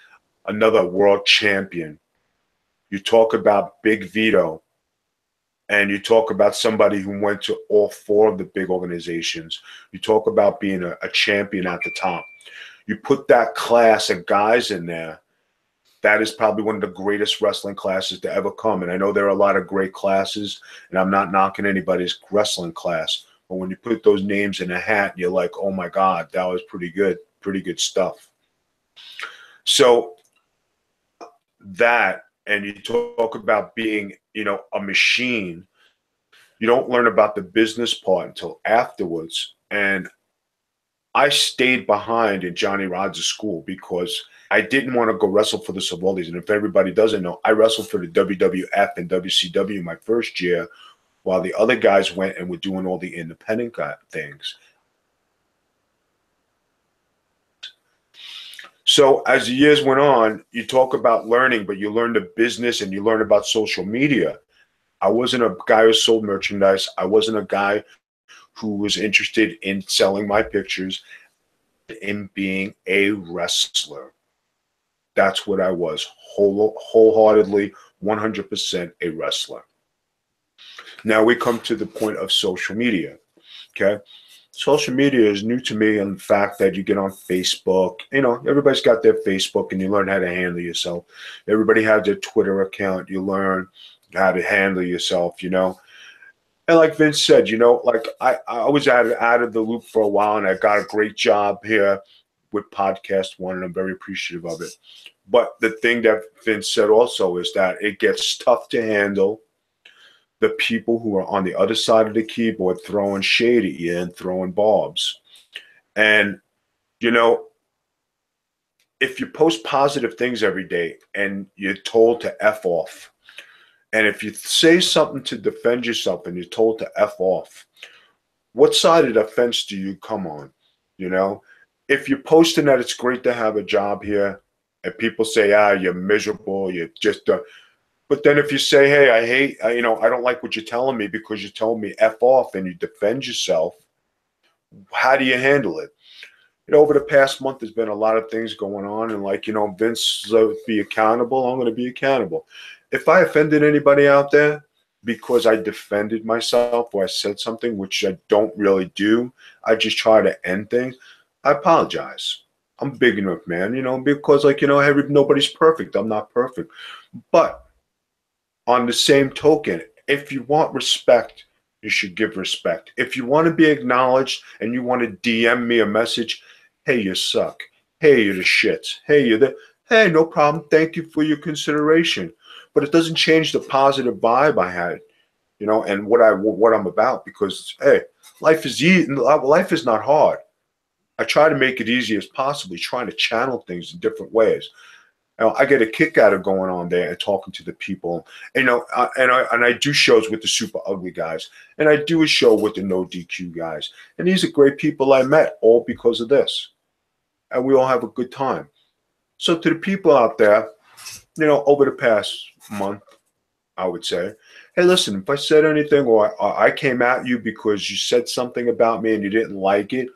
another world champion. You talk about Big Vito, and you talk about somebody who went to all four of the big organizations. You talk about being a champion at the top. You put that class of guys in there, that is probably one of the greatest wrestling classes to ever come. And I know there are a lot of great classes, and I'm not knocking anybody's wrestling class. But when you put those names in a hat, you're like, oh my God, that was pretty good stuff. So that, and you talk about being, a machine, you don't learn about the business part until afterwards. And I stayed behind in Johnny Rodz' school because I didn't want to go wrestle for the Savaldis. And if everybody doesn't know, I wrestled for the WWF and WCW my first year, while the other guys went and were doing all the independent things. So as the years went on, you talk about learning, but you learn the business and you learn about social media. I wasn't a guy who sold merchandise. I wasn't a guy who was interested in selling my pictures, in being a wrestler. That's what I was, wholeheartedly, 100% a wrestler. Now we come to the point of social media, okay? Social media is new to me in the fact that you get on Facebook. Everybody's got their Facebook, and you learn how to handle yourself. Everybody has their Twitter account. You learn how to handle yourself, And like Vince said, I was out of the loop for a while, and I got a great job here with Podcast One, and I'm very appreciative of it. But the thing that Vince said also is that it gets tough to handle the people who are on the other side of the keyboard throwing shade at you and throwing barbs. And, if you post positive things every day and you're told to F off, and if you say something to defend yourself and you're told to F off, what side of the fence do you come on? If you're posting that it's great to have a job here and people say, you're miserable, you're just but then if you say, hey, I don't like what you're telling me because you told me F off, and you defend yourself, how do you handle it? Over the past month, there's been a lot of things going on, and Vince, be accountable. I'm going to be accountable. If I offended anybody out there because I defended myself or I said something, which I don't really do, I just try to end things, I apologize. I'm big enough, man, because nobody's perfect. I'm not perfect. But on the same token, if you want respect, you should give respect. If you want to be acknowledged and you want to DM me a message, hey, you suck. Hey, you're the shits. Hey, no problem. Thank you for your consideration. but it doesn't change the positive vibe I had, you know, and what I'm about. Because hey, life is easy. Life is not hard. I try to make it easy as possible, trying to channel things in different ways. You know, I get a kick out of going on there and talking to the people. You know, and I do shows with the super ugly guys, and I do a show with the no DQ guys, and these are great people I met all because of this, and we all have a good time. So to the people out there, you know, over the past month, I would say, hey, listen, if I said anything or I came at you because you said something about me and you didn't like it,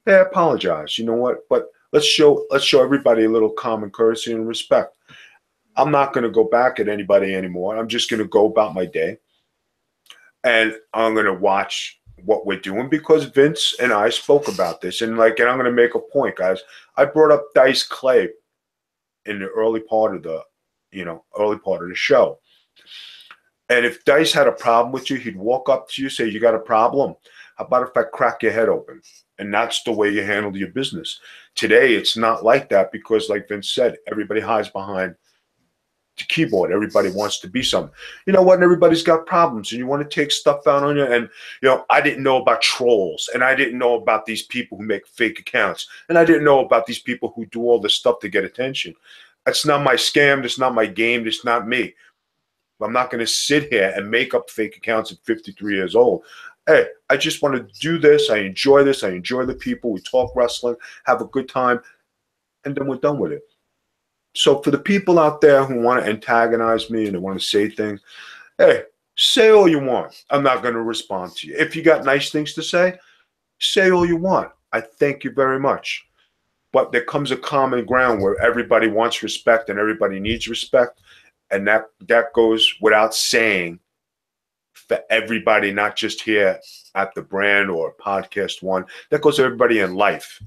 hey, I apologize. You know what? But let's show everybody a little common courtesy and respect. I'm not going to go back at anybody anymore. I'm just going to go about my day, and I'm going to watch what we're doing because Vince and I spoke about this, and I'm going to make a point, guys. I brought up Dice Clay in the early part of the show. And if Dice had a problem with you, he'd walk up to you, say, you got a problem? How about if I crack your head open? And that's the way you handle your business. Today, it's not like that because, like Vince said, everybody hides behind the keyboard. Everybody wants to be something. You know what? And everybody's got problems, and you want to take stuff out on you. And, you know, I didn't know about trolls, and I didn't know about these people who make fake accounts, and I didn't know about these people who do all this stuff to get attention. That's not my scam. That's not my game. That's not me. I'm not going to sit here and make up fake accounts at 53 years old. Hey, I just want to do this. I enjoy this. I enjoy the people. We talk wrestling, have a good time, and then we're done with it. So for the people out there who want to antagonize me and they want to say things, hey, say all you want. I'm not going to respond to you. If you got nice things to say all you want. I thank you very much. But there comes a common ground where everybody wants respect and everybody needs respect. And that goes without saying for everybody, not just here at the brand or podcast one. That goes to everybody in life.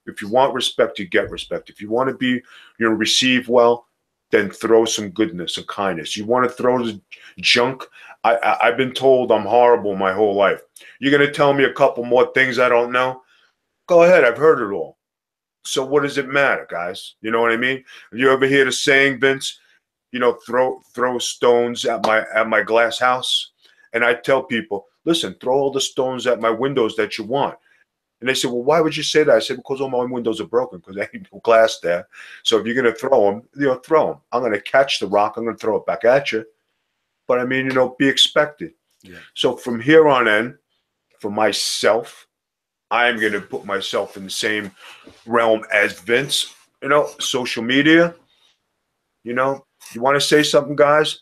If you want respect, you get respect. If you want to be, receive well, then throw some goodness and kindness. You want to throw the junk? I've been told I'm horrible my whole life. You're going to tell me a couple more things I don't know? Go ahead. I've heard it all. So what does it matter, guys? You know what I mean? You ever hear the saying, Vince? You know, throw stones at my glass house. And I tell people, listen, throw all the stones at my windows that you want. And they say, well, why would you say that? I said, because all my windows are broken because there ain't no glass there. So if you're going to throw them, throw them. I'm going to catch the rock. I'm going to throw it back at you. But I mean, be expected. Yeah. So from here on in, for myself, I'm going to put myself in the same realm as Vince. Social media, you want to say something, guys?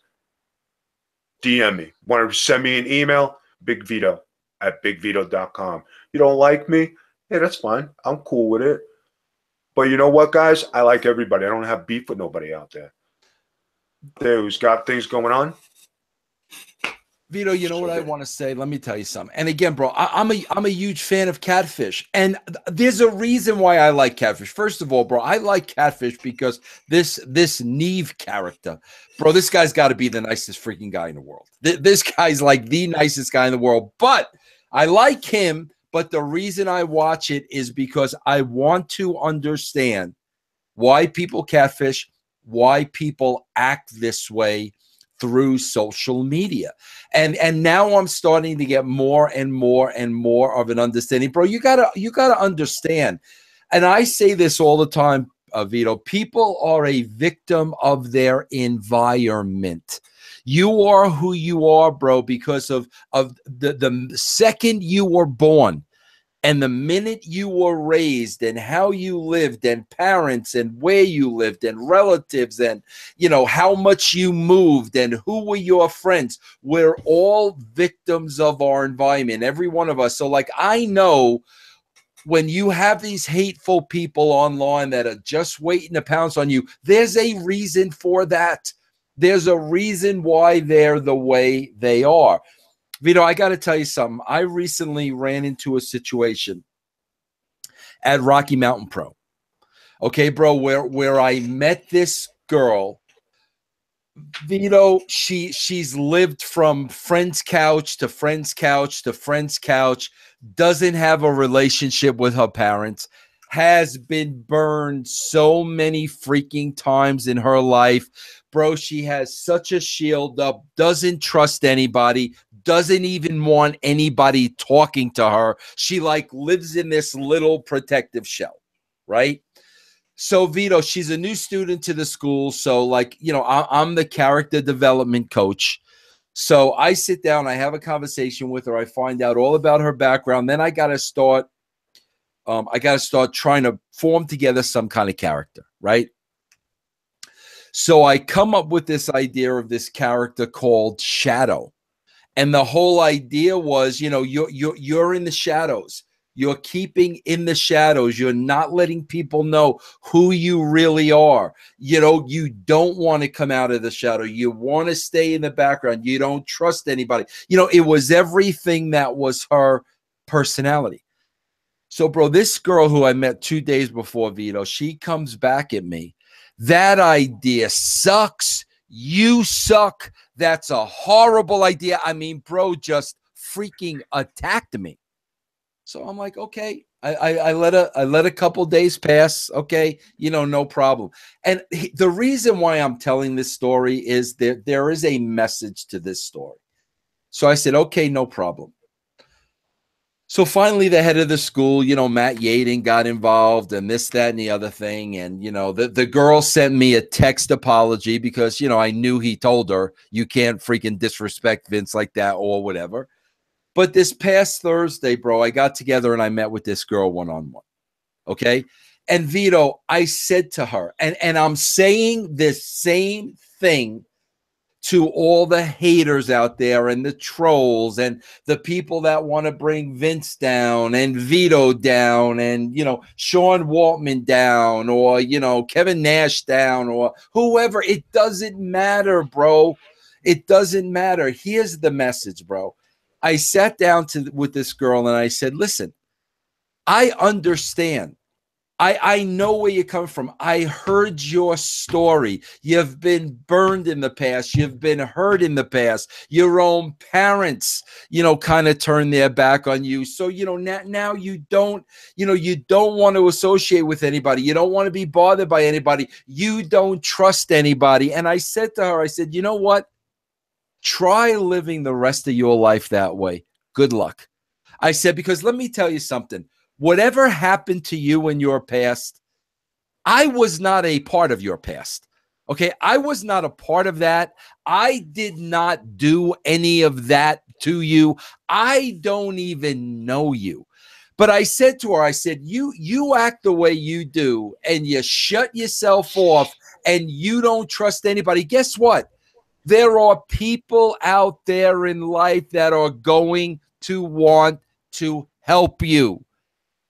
DM me. Want to send me an email? BigVito@BigVito.com. You don't like me? Hey, that's fine. I'm cool with it. But you know what, guys? I like everybody. I don't have beef with nobody out there. Who's got things going on? Vito, you know what I want to say? Let me tell you something. And again, bro, I'm a huge fan of Catfish. And there's a reason why I like Catfish. First of all, bro, I like Catfish because this Neve character, bro, this guy's got to be the nicest freaking guy in the world. This guy's like the nicest guy in the world. But I like him. But the reason I watch it is because I want to understand why people catfish, why people act this way through social media. And now I'm starting to get more and more and more of an understanding. Bro, you gotta understand. And I say this all the time, Vito, people are a victim of their environment. You are who you are, bro, because of the second you were born. And the minute you were raised and how you lived and parents and where you lived and relatives and, how much you moved and who were your friends, we're all victims of our environment, every one of us. So I know when you have these hateful people online that are just waiting to pounce on you, there's a reason for that. There's a reason why they're the way they are. Vito, I got to tell you something. I recently ran into a situation at Rocky Mountain Pro. Okay, bro, where I met this girl. Vito, she's lived from friend's couch to friend's couch to friend's couch, doesn't have a relationship with her parents, has been burned so many freaking times in her life. Bro, she has such a shield up, doesn't trust anybody, doesn't even want anybody talking to her. She like lives in this little protective shell, right? So Vito, she's a new student to the school. So like, you know, I'm the character development coach. So I sit down, I have a conversation with her. I find out all about her background. Then I got to start trying to form together some kind of character, right? So I come up with this idea of this character called Shadow. And the whole idea was, you know, you're in the shadows. You're keeping in the shadows. You're not letting people know who you really are. You know, you don't want to come out of the shadow. You want to stay in the background. You don't trust anybody. You know, it was everything that was her personality. So, bro, this girl who I met 2 days before, Vito, she comes back at me. That idea sucks. You suck. That's a horrible idea. I mean, bro, just freaking attacked me. So I'm like, okay, I let a couple days pass. Okay, you know, no problem. And the reason why I'm telling this story is there is a message to this story. So I said, okay, no problem. So finally, the head of the school, you know, Matt Yaden got involved and this, that, and the other thing. And, you know, the girl sent me a text apology because, you know, I knew he told her you can't freaking disrespect Vince like that or whatever. But this past Thursday, bro, I got together and I met with this girl one-on-one. Okay. And Vito, I said to her, and I'm saying this same thing to all the haters out there and the trolls and the people that want to bring Vince down and Vito down and, you know, Sean Waltman down or, you know, Kevin Nash down or whoever. It doesn't matter, bro. It doesn't matter. Here's the message, bro. I sat down with this girl and I said, listen, I understand. I know where you come from. I heard your story. You've been burned in the past. You've been hurt in the past. Your own parents, you know, kind of turned their back on you. So, you know, now you don't, you know, you don't want to associate with anybody. You don't want to be bothered by anybody. You don't trust anybody. And I said to her, I said, you know what? Try living the rest of your life that way. Good luck. I said, because let me tell you something. Whatever happened to you in your past, I was not a part of your past. Okay. I was not a part of that. I did not do any of that to you. I don't even know you. But I said to her, I said, you act the way you do and you shut yourself off and you don't trust anybody. Guess what? There are people out there in life that are going to want to help you.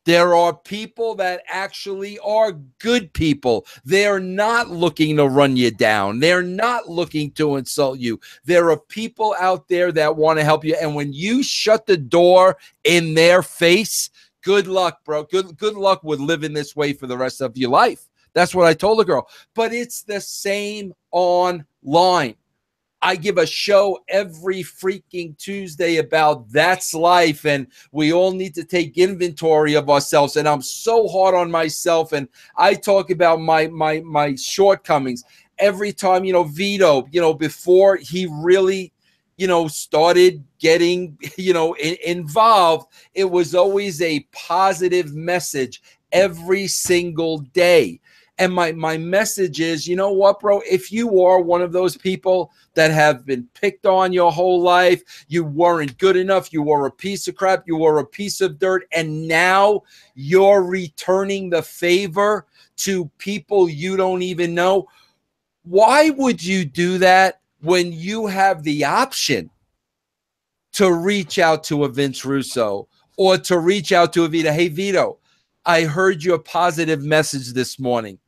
There are people that actually are good people. They're not looking to run you down. They're not looking to insult you. There are people out there that want to help you. And when you shut the door in their face, good luck, bro. Good luck with living this way for the rest of your life. That's what I told the girl. But it's the same online. I give a show every freaking Tuesday about that's life, and we all need to take inventory of ourselves. And I'm so hard on myself, and I talk about my shortcomings every time. You know, Vito, you know, before he really, you know, started getting, you know, involved, it was always a positive message every single day. And my message is, you know what, bro? If you are one of those people that have been picked on your whole life, you weren't good enough, you were a piece of crap, you were a piece of dirt, and now you're returning the favor to people you don't even know, why would you do that when you have the option to reach out to a Vince Russo or to reach out to a Vito? Hey, Vito, I heard your positive message this morning.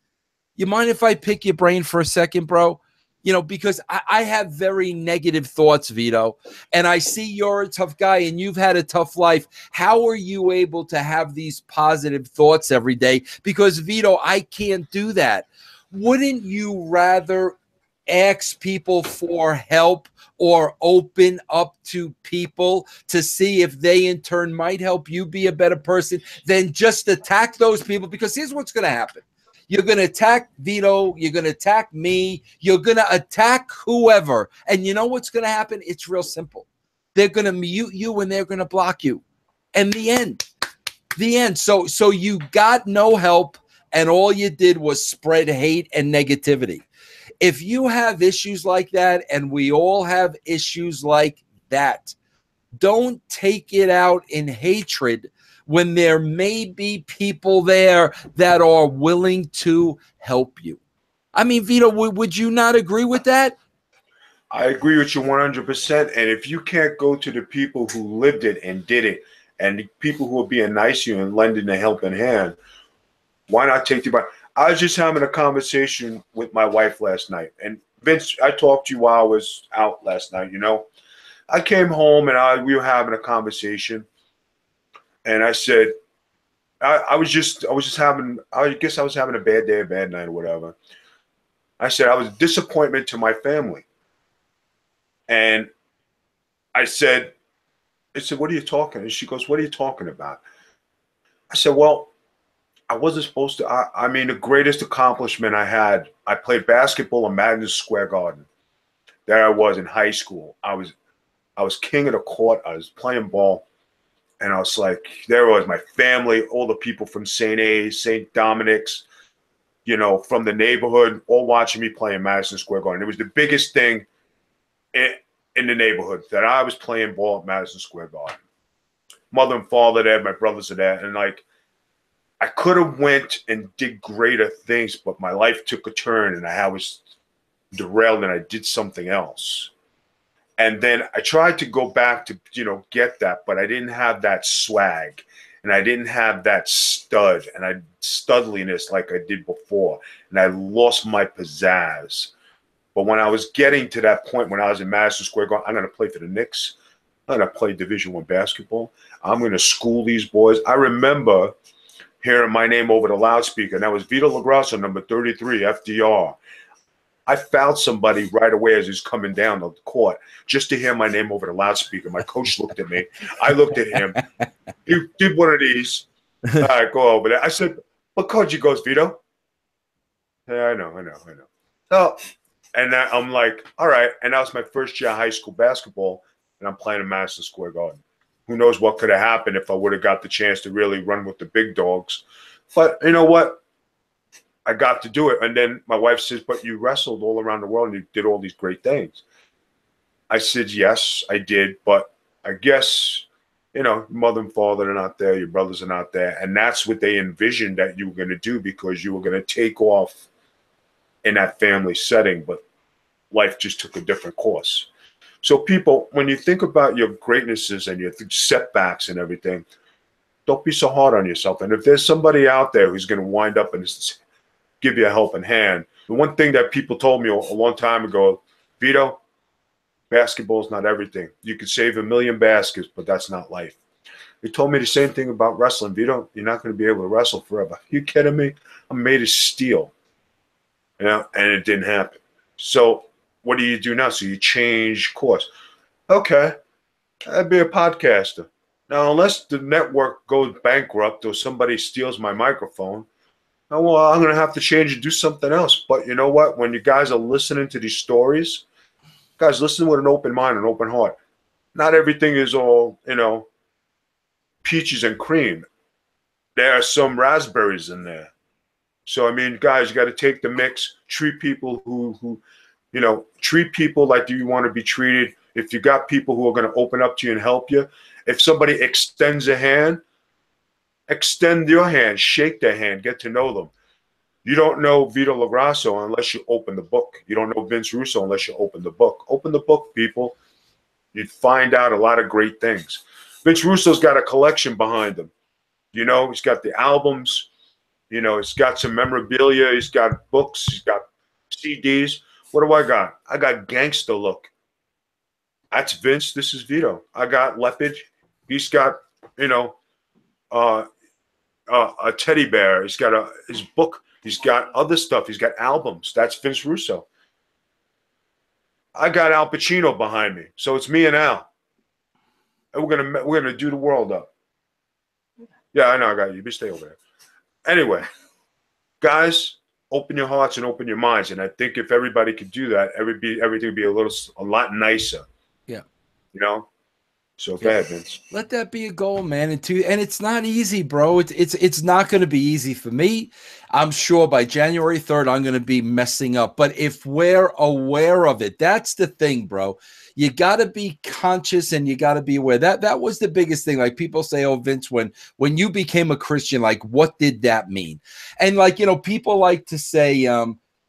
You mind if I pick your brain for a second, bro? You know, because I have very negative thoughts, Vito, and I see you're a tough guy and you've had a tough life. How are you able to have these positive thoughts every day? Because, Vito, I can't do that. Wouldn't you rather ask people for help or open up to people to see if they in turn might help you be a better person, then just attack those people. Because here's what's going to happen. You're going to attack Vito. You're going to attack me. You're going to attack whoever. And you know what's going to happen? It's real simple. They're going to mute you and they're going to block you. And the end. The end. So you got no help, and all you did was spread hate and negativity. If you have issues like that, and we all have issues like that, don't take it out in hatred when there may be people there that are willing to help you. I mean, Vito, would you not agree with that? I agree with you 100%. And if you can't go to the people who lived it and did it, and the people who are being nice to you and lending a helping hand, why not take the bite? I was just having a conversation with my wife last night. And Vince, I talked to you while I was out last night, you know. I came home and we were having a conversation. And I said, I guess I was having a bad day, a bad night or whatever. I said, I was a disappointment to my family. And I said, what are you talking? And she goes, what are you talking about? I said, well, I wasn't supposed to. I mean, the greatest accomplishment I had, I played basketball in Madison Square Garden. There I was in high school. I was king of the court. I was playing ball. And I was like, there was my family, all the people from St. A's, St. Dominic's, you know, from the neighborhood, all watching me play in Madison Square Garden. It was the biggest thing in the neighborhood that I was playing ball at Madison Square Garden. Mother and father there, my brothers are there. And like, I could have went and did greater things, but my life took a turn and I was derailed and I did something else. And then I tried to go back to, you know, get that, but I didn't have that swag and I didn't have that stud and studliness like I did before. And I lost my pizzazz. But when I was getting to that point, when I was in Madison Square Garden, I'm going to play for the Knicks. I'm going to play Division I basketball. I'm going to school these boys. I remember hearing my name over the loudspeaker, and that was Vito LaGrasso, number 33, FDR. I fouled somebody right away as he's coming down the court just to hear my name over the loudspeaker. My coach looked at me. I looked at him. He did one of these. All right, go over there. I said, "What coach?" He goes, "Vito." Yeah, I know. Oh, and I'm like, all right. And that was my first year of high school basketball, and I'm playing in Madison Square Garden. Who knows what could have happened if I would have got the chance to really run with the big dogs. But you know what? I got to do it. And then my wife says, but you wrestled all around the world and you did all these great things. I said, yes, I did. But I guess, you know, mother and father are not there. Your brothers are not there. And that's what they envisioned that you were going to do because you were going to take off in that family setting. But life just took a different course. So people, when you think about your greatnesses and your setbacks and everything, don't be so hard on yourself. And if there's somebody out there who's going to wind up and give you a helping hand, the one thing that people told me a long time ago, Vito, basketball is not everything. You can save a million baskets, but that's not life. They told me the same thing about wrestling. Vito, you're not going to be able to wrestle forever. Are you kidding me? I'm made of steel. You know, and it didn't happen. So what do you do now? So you change course. Okay, I'd be a podcaster. Now, unless the network goes bankrupt or somebody steals my microphone, oh, well, I'm going to have to change and do something else. But you know what? When you guys are listening to these stories, guys, listen with an open mind and open heart. Not everything is all, you know, peaches and cream. There are some raspberries in there. So, I mean, guys, you got to take the mix, treat people who you know, treat people like you want to be treated. If you got people who are going to open up to you and help you, if somebody extends a hand, extend your hand, shake their hand, get to know them. You don't know Vito LaGrasso unless you open the book. You don't know Vince Russo unless you open the book. Open the book, people. You'd find out a lot of great things. Vince Russo's got a collection behind him. You know, he's got the albums. You know, he's got some memorabilia. He's got books. He's got CDs. What do I got? I got Gangsta Look. That's Vince. This is Vito. I got Lepage. He's got, you know, a teddy bear. He's got his book. He's got other stuff. He's got albums. That's Vince Russo. I got Al Pacino behind me, so it's me and Al, and we're gonna do the world up. Yeah, I know, I got you. You stay over there. Anyway, guys, open your hearts and open your minds, and I think if everybody could do that, everything would be a lot nicer. Yeah. You know. So go ahead, Vince. Let that be a goal, man. And it's not easy, bro. It's not going to be easy for me. I'm sure by January 3rd, I'm going to be messing up. But if we're aware of it, that's the thing, bro. You got to be conscious and you got to be aware. That was the biggest thing. Like people say, oh, Vince, when you became a Christian, like what did that mean? And like, you know, people like to say,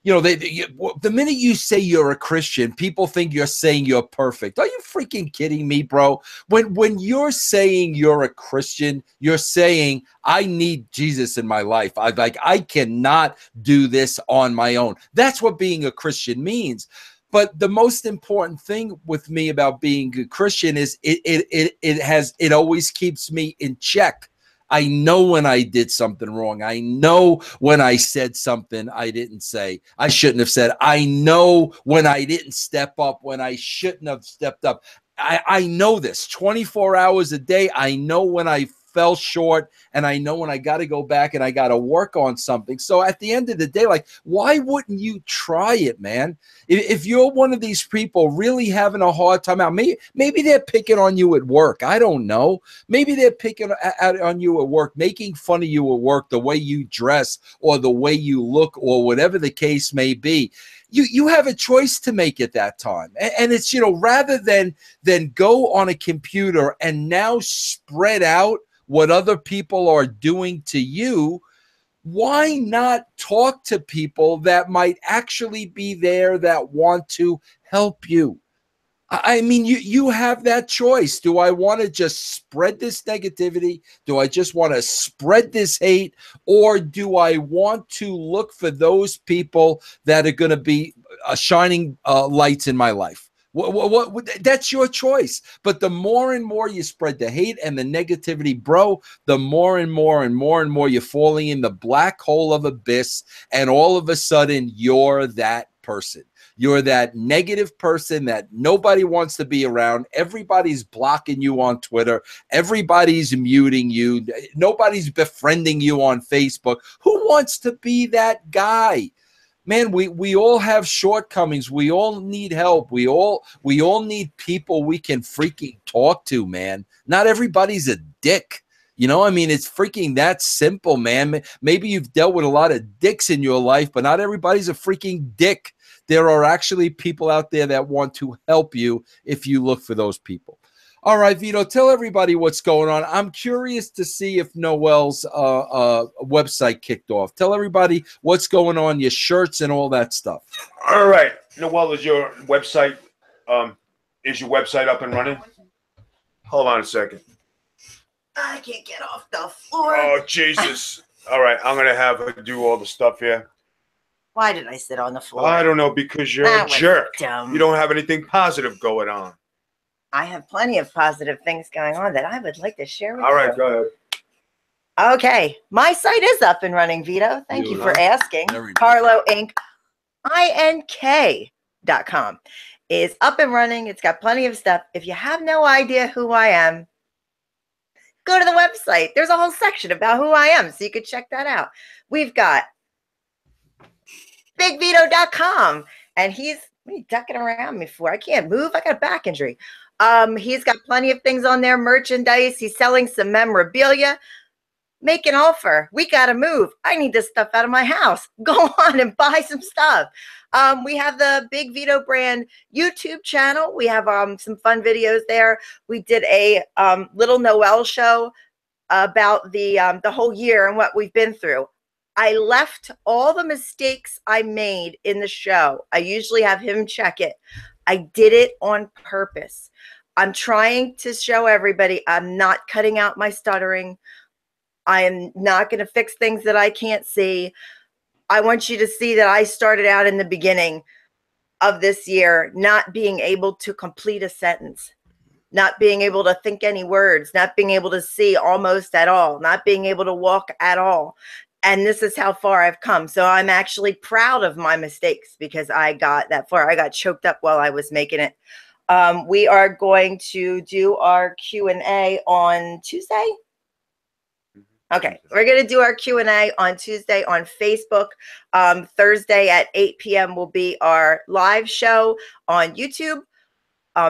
you know, the minute you say you're a Christian, people think you're saying you're perfect. Are you freaking kidding me, bro? When you're saying you're a Christian, you're saying I need Jesus in my life. I cannot do this on my own. That's what being a Christian means. But the most important thing with me about being a Christian is it always keeps me in check. I know when I did something wrong. I know when I said something I didn't say, I shouldn't have said. I know when I didn't step up, when I shouldn't have stepped up. I know this 24 hours a day. I know when I fell short, and I know when I got to go back and I got to work on something. So at the end of the day, like, why wouldn't you try it, man? If you're one of these people really having a hard time out, maybe they're picking on you at work. I don't know. Maybe they're picking out on you at work, making fun of you at work, the way you dress or the way you look or whatever the case may be. You have a choice to make at that time. And it's, you know, rather than go on a computer and now spread out what other people are doing to you, why not talk to people that might actually be there that want to help you? I mean, you have that choice. Do I want to just spread this negativity? Do I just want to spread this hate? Or do I want to look for those people that are going to be shining lights in my life? That's your choice. But the more and more you spread the hate and the negativity, bro, the more and more and more and more you're falling in the black hole of abyss. And all of a sudden, you're that person. You're that negative person that nobody wants to be around. Everybody's blocking you on Twitter. Everybody's muting you. Nobody's befriending you on Facebook. Who wants to be that guy? Man, we all have shortcomings. We all need help. We all need people we can freaking talk to, man. Not everybody's a dick. You know, I mean, it's freaking that simple, man. Maybe you've dealt with a lot of dicks in your life, but not everybody's a freaking dick. There are actually people out there that want to help you if you look for those people. All right, Vito, tell everybody what's going on. I'm curious to see if Noel's website kicked off. Tell everybody what's going on, your shirts and all that stuff. All right, Noel, is your website up and running? Hold on a second. I can't get off the floor. Oh, Jesus. All right, I'm going to have her do all the stuff here. Why did I sit on the floor? I don't know, because you're a jerk. Dumb. You don't have anything positive going on. I have plenty of positive things going on that I would like to share with you. All right, go ahead. Okay, my site is up and running, Vito. Thank you for asking. Carlo Inc. INK.com is up and running. It's got plenty of stuff. If you have no idea who I am, go to the website. There's a whole section about who I am, so you can check that out. We've got BigVito.com, and what are you ducking around me for? I can't move. I got a back injury. He's got plenty of things on there, merchandise. He's selling some memorabilia. Make an offer. We got to move. I need this stuff out of my house. Go on and buy some stuff. We have the Big Vito brand YouTube channel. We have some fun videos there. We did a little Noel show about the whole year and what we've been through. I left all the mistakes I made in the show. I usually have him check it. I did it on purpose. I'm trying to show everybody I'm not cutting out my stuttering. I am not going to fix things that I can't see. I want you to see that I started out in the beginning of this year not being able to complete a sentence, not being able to think any words, not being able to see almost at all, not being able to walk at all. And this is how far I've come. So I'm actually proud of my mistakes because I got that far. I got choked up while I was making it. We are going to do our Q&A on Tuesday. Okay, we're going to do our Q&A on Tuesday on Facebook. Thursday at 8 p.m. will be our live show on YouTube.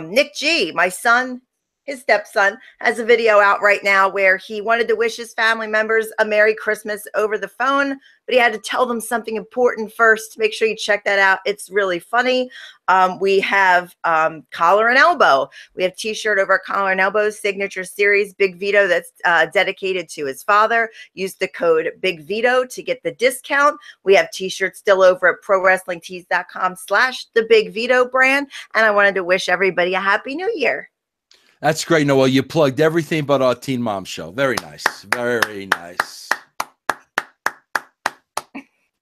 Nick G, my son, his stepson, has a video out right now where he wanted to wish his family members a Merry Christmas over the phone, but he had to tell them something important first. Make sure you check that out. It's really funny. We have Collar and Elbow. We have T-shirt over Collar and Elbow signature series, Big Vito, that's dedicated to his father. Use the code Big Vito to get the discount. We have T-shirts still over at ProWrestlingTees.com/the Big Vito brand. And I wanted to wish everybody a Happy New Year. That's great, Noel. You plugged everything but our Teen Mom show. Very nice. Very nice.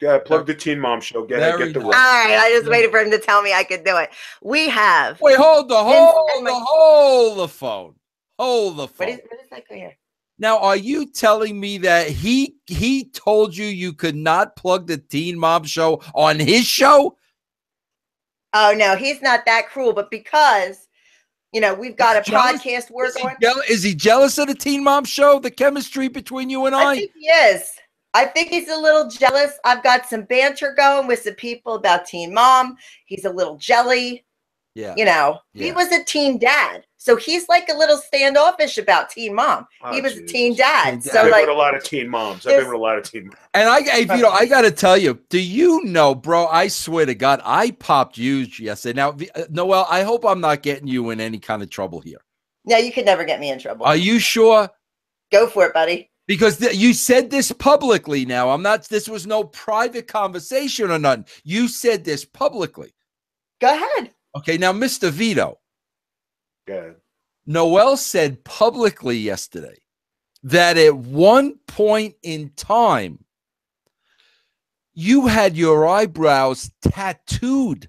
Yeah, plug the Teen Mom show. Get the All right, I just waited for him to tell me I could do it. We have. Wait, hold the phone. Hold the phone. What is that go here? Now, are you telling me that he told you could not plug the Teen Mom show on his show? Oh no, he's not that cruel, but because we've got a podcast we're going. Is he jealous of the Teen Mom show? The chemistry between you and I? I think he is. I think he's a little jealous. I've got some banter going with some people about Teen Mom. He's a little jelly. Yeah. He was a teen dad. So he's like a little standoffish about Teen Mom. He was a teen dad. So I've been like with a lot of teen moms. I've been with a lot of teen moms. And I got to tell you, do you know, bro, I swear to God, I popped huge yesterday. Now, Noel, I hope I'm not getting you in any kind of trouble here. No, you could never get me in trouble. Are you sure? Go for it, buddy. Because you said this publicly now. This was no private conversation or nothing. You said this publicly. Go ahead. Okay, now, Mr. Vito. Go ahead. Noel said publicly yesterday that at one point in time, you had your eyebrows tattooed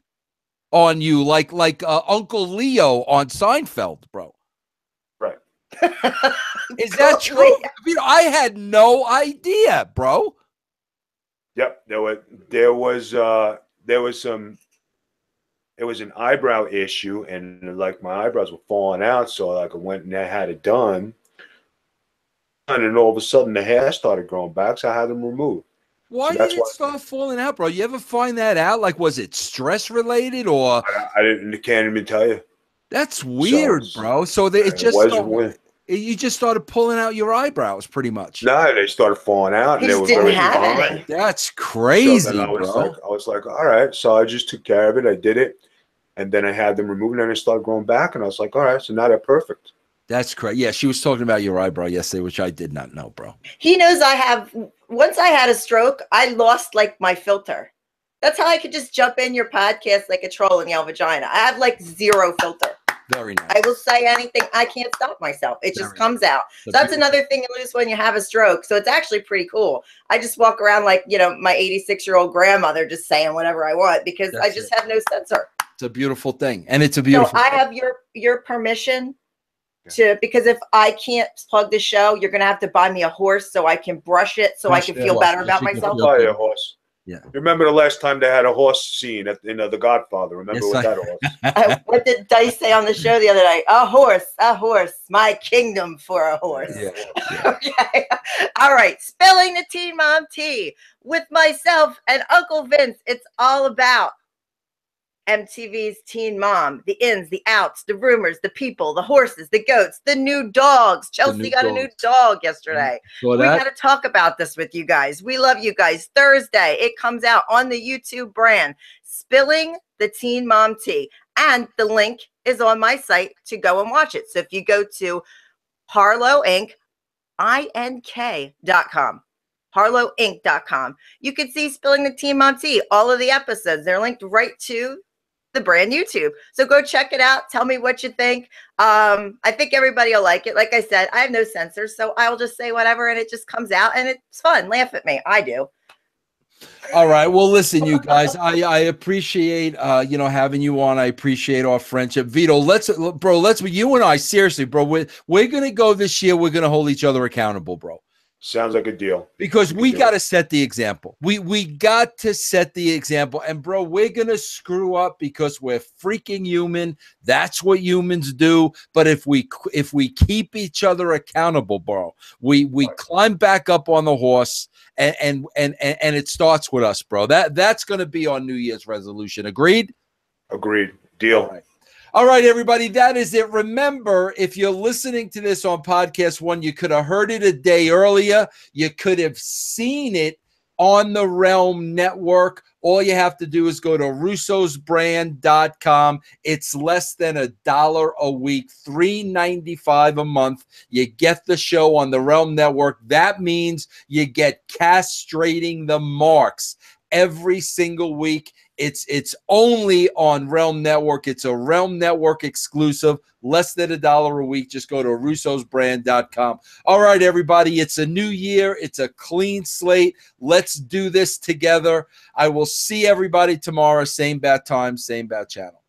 on you like Uncle Leo on Seinfeld, bro. Right. Is that true? I had no idea, bro. Yep. It was an eyebrow issue, and like my eyebrows were falling out, so like I went and I had it done, and then all of a sudden the hair started growing back, so I had them removed. Why did it start falling out, bro? You ever find that out? Like, was it stress related or? I can't even tell you. That's weird, bro. So you just started pulling out your eyebrows, pretty much. No, they started falling out. He just didn't have any. That's crazy, so I bro. was like, all right. So I just took care of it. I did it, and then I had them removed, and then they started growing back, and I was like, all right. So now they're perfect. That's crazy. Yeah, she was talking about your eyebrow yesterday, which I did not know, bro. He knows I have. Once I had a stroke, I lost like my filter. That's how I could just jump in your podcast like a troll and yell vagina. I have like zero filter. Very nice. I will say anything. I can't stop myself. It just comes out. So that's another thing you lose when you have a stroke. So it's actually pretty cool. I just walk around like, my 86-year-old grandmother just saying whatever I want because I just have no censor. It's a beautiful thing. And it's a beautiful thing. I have your permission because if I can't plug the show, you're going to have to buy me a horse so I can brush it so I can feel better about myself. I'll buy you a horse. Yeah. Remember the last time they had a horse scene in The Godfather? Remember that horse? What did Dice say on the show the other night? A horse, my kingdom for a horse. Yeah. Okay. All right. Spilling the Teen Mom tea with myself and Uncle Vince. It's all about MTV's Teen Mom, the ins, the outs, the rumors, the people, the horses, the goats, the new dogs. Chelsea got a new dog yesterday. We got to talk about this with you guys. We love you guys. Thursday, it comes out on the YouTube brand, Spilling the Teen Mom Tea. And the link is on my site to go and watch it. So if you go to HarlowInc.com, HarlowInc.com, you can see Spilling the Teen Mom Tea, all of the episodes. They're linked right to the brand YouTube. So go check it out. Tell me what you think. I think everybody will like it. Like I said, I have no censors, so I'll just say whatever and it just comes out and it's fun. Laugh at me. I do. All right. Well, listen, you guys, I appreciate, having you on. I appreciate our friendship. Vito, you and I, seriously, bro, we're going to go this year. We're going to hold each other accountable, bro. Sounds like a deal. Because we got to set the example. We got to set the example. And bro, we're going to screw up because we're freaking human. That's what humans do. But if we keep each other accountable, bro, we climb back up on the horse, and it starts with us, bro. That's going to be our New Year's resolution. Agreed? Agreed. Deal. All right, everybody, that is it. Remember, if you're listening to this on Podcast One, you could have heard it a day earlier. You could have seen it on the Realm Network. All you have to do is go to russosbrand.com. It's less than $1 a week, $3.95 a month. You get the show on the Realm Network. That means you get castrating the marks every single week. It's only on Realm Network. It's a Realm Network exclusive, less than $1 a week. Just go to russosbrand.com. All right, everybody, it's a new year. It's a clean slate. Let's do this together. I will see everybody tomorrow. Same bat time, same bat channel.